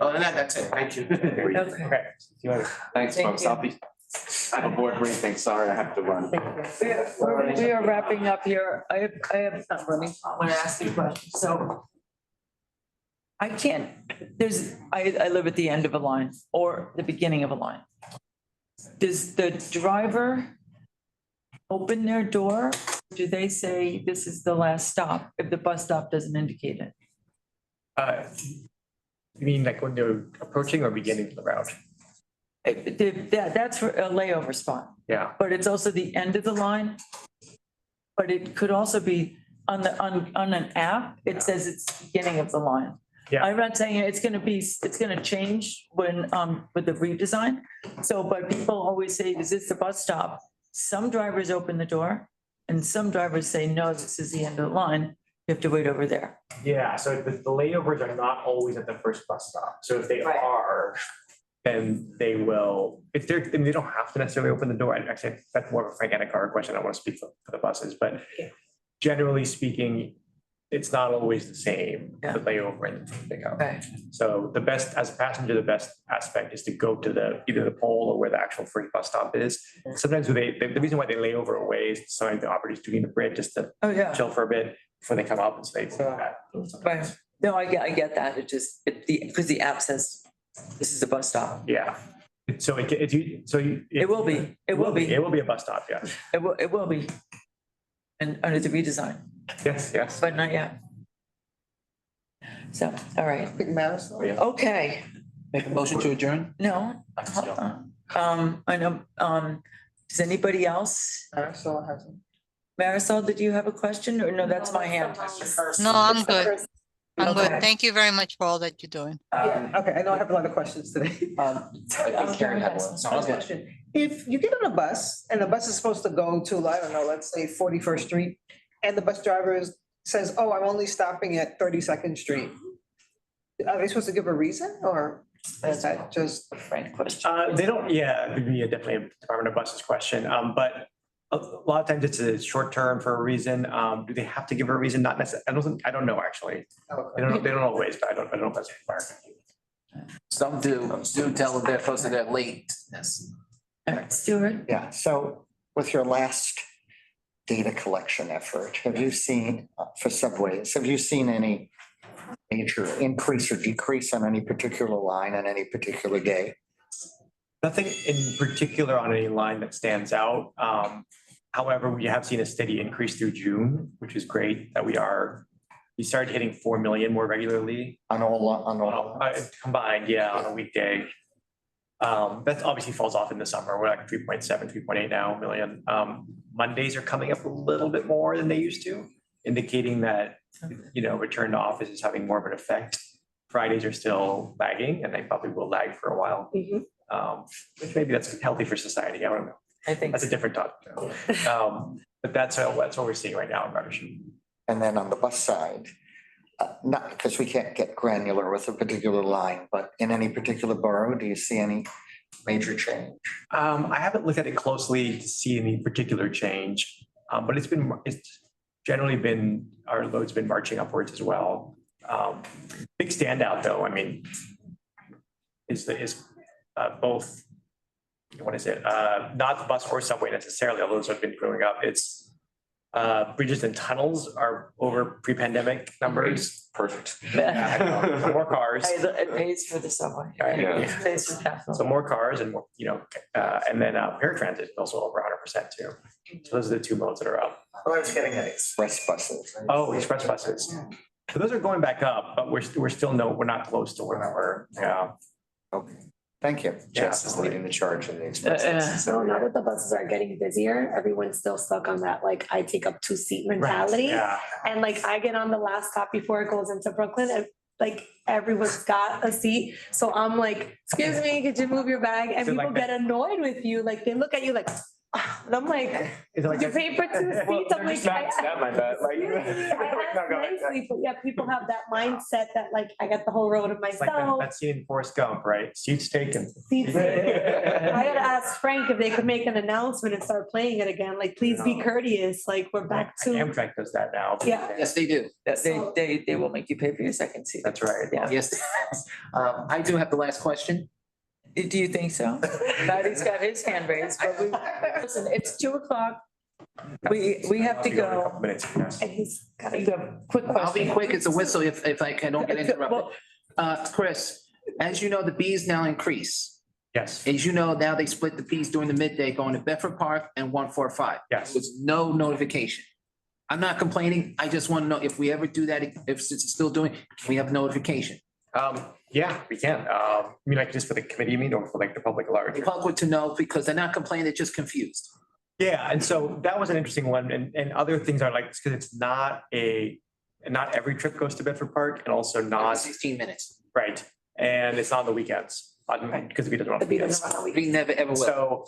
Other than that, that's it. Thank you. Okay. Thanks, Thank folks. you. I have a board briefing. Sorry, I have to run. We are wrapping up here. I have, not running, I want to ask you a question. So I can't, I live at the end of a line or the beginning of a line. Does the driver open their door? Do they say this is the last stop if the bus stop doesn't indicate it? You mean like when they're approaching or beginning the route? That's for a layover spot, Yeah. but it's also the end of the line. But it could also be on an app, it says it's the beginning of the line. Yeah. I'm not saying it's gonna change when, with the redesign. So, but people always say, is this the bus stop? Some drivers open the door and some drivers say, no, this is the end of the line. You have to wait over there. Yeah, so the layovers are not always at the first bus stop. So if they are, then they will, if they're, I mean, they don't have to necessarily open the door. Actually, that's more of a Frank Anacaro question. I don't want to speak for the buses, but generally speaking, it's not always the same, the layover and the pickup. Okay. So the best, as a passenger, the best aspect is to go to either the pole or where the actual free bus stop is. Sometimes the reason why they lay over away is sometimes the operators doing the bridge just to chill for a bit before they come up and stay. Right. No, I get that. It just, because the app says this is a bus stop. Yeah. So it will be. It will be. It will be a bus stop, yeah. It will be. And under the redesign. Yes. But not yet. So, all right. Okay. Make a motion to adjourn? No, hold on. I know, does anybody else? Marisol has. Marisol, did you have a question or no, that's my hand? No, I'm good. I'm Okay. good. Thank you very much for all that you're doing. Okay, I know I have a lot of questions today. I think Karen had one. So I'll First get- question, if you get on a bus and the bus is supposed to go to, I don't know, let's say 41st Street, and the bus driver says, oh, I'm only stopping at 32nd Street. Are they supposed to give a reason or is that just? A friend question. They don't, yeah, it'd be definitely a Department of Buses question, but a lot of times it's a short term for a reason. Do they have to give a reason? Not necessarily, I don't know, actually. They don't always, but I don't know if that's required. Some do tell them they're supposed to, they're late. Yes. All right, Stuart. Yeah, so with your last data collection effort, have you seen, for subways, have you seen any major increase or decrease on any particular line on any particular day? Nothing in particular on any line that stands out. However, we have seen a steady increase through June, which is great that we started hitting 4 million more regularly. On all. Combined, yeah, on a weekday. That obviously falls off in the summer. We're like 3.7, 3.8 now million. Mondays are coming up a little bit more than they used to, indicating that, return to office is having more of an effect. Fridays are still lagging and they probably will lag for a while. Which maybe that's healthy for society. I don't know. I think that's a different topic. But that's what we're seeing right now in ridership. And then on the bus side, not because we can't get granular with a particular line, but in any particular borough, do you see any major change? I haven't looked at it closely to see any particular change, but it's generally been, our load's been marching upwards as well. Big standout though, I mean, is both, what is it? Not the bus or subway necessarily, although those have been growing up. It's bridges and tunnels are over pre-pandemic numbers. Perfect. More cars. It pays for the subway. It pays for capital. So more cars and more, and then paratransit is also over 100% too. So those are the two modes that are up. Well, I was getting at express buses. Oh, express buses. So those are going back up, but we're still we're not close to where we were. Yeah. Okay, thank you. Jess is leading the charge in the express. So now that the buses are getting busier, everyone's still stuck on that, like, I take up 2-seat mentality. Yeah. And like, I get on the last stop before it goes into Brooklyn and like, everyone's got a seat. So I'm like, excuse me, could you move your bag? And So people like get annoyed with you. Like, they look at you like, ah, and I'm like, Is it like you pay for 2 seats? I'm like, not my bad. Like, I asked nicely, but yeah, people have that mindset that like, I got the whole road to it's like myself. that scene in Forrest Gump, right? Seats taken. Seats taken. I gotta ask Frank if they could make an announcement and start playing it again, like, please be courteous, like, we're back to. Amtrak does that now. Yeah. Yes, they do. They will make you pay for your second seat. That's right. Yeah. Yes. I do have the last question. Do you think so? Maddie's got his hand raised, but listen, it's 2:00. We have to go. And he's got The quick question. I'll be quick. It's a whistle if I don't get interrupted. Chris, as you know, the fees now increase. Yes. As you know, now they split the fees during the midday going to Bedford Park and 145. Yes. With no notification. I'm not complaining. I just want to know if we ever do that, if it's still doing, can we have notification? Yeah, we can. I mean, like just for the committee, you mean, or for like the public at large? The public to know because they're not complaining, they're just confused. Yeah, and so that was an interesting one, and other things are like, because it's not a and not every trip goes to Bedford Park, and also not, 16 minutes. right, and it's not on the weekends, because we doesn't run on the weekends. We never ever will. So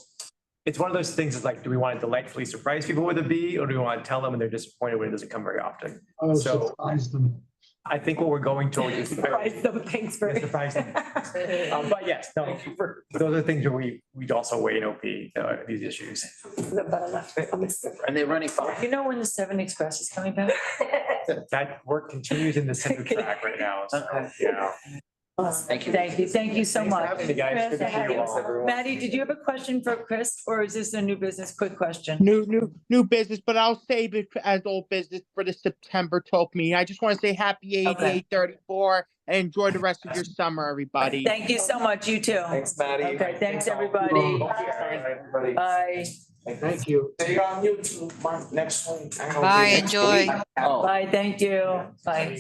it's one of those things, is like, do we want to delightfully surprise people with a bee, or do we want to tell them and they're disappointed when it doesn't come very often? Oh, So surprise them. I think what we're going toward is. Surprise them, thanks for. Surprise them. But yes, no, those are things that we also weigh in OP, these issues. And they're running far. You know when the 7 Express is coming back? That work continues in the center track right now, so, Okay. yeah. Thank you. Thank you so Thanks for much. having me, guys. Good to see you all. Maddie, did you have a question for Chris, or is this a new business? Quick question. New business, but I'll save it as old business for the September 12th meeting. I just want to say happy 8834 and enjoy the rest of your summer, everybody. Thank you so much. You too. Thanks, Maddie. Okay, thanks, everybody. Bye. Thank you. See you on YouTube next week. Bye, enjoy. Bye, thank you. Bye.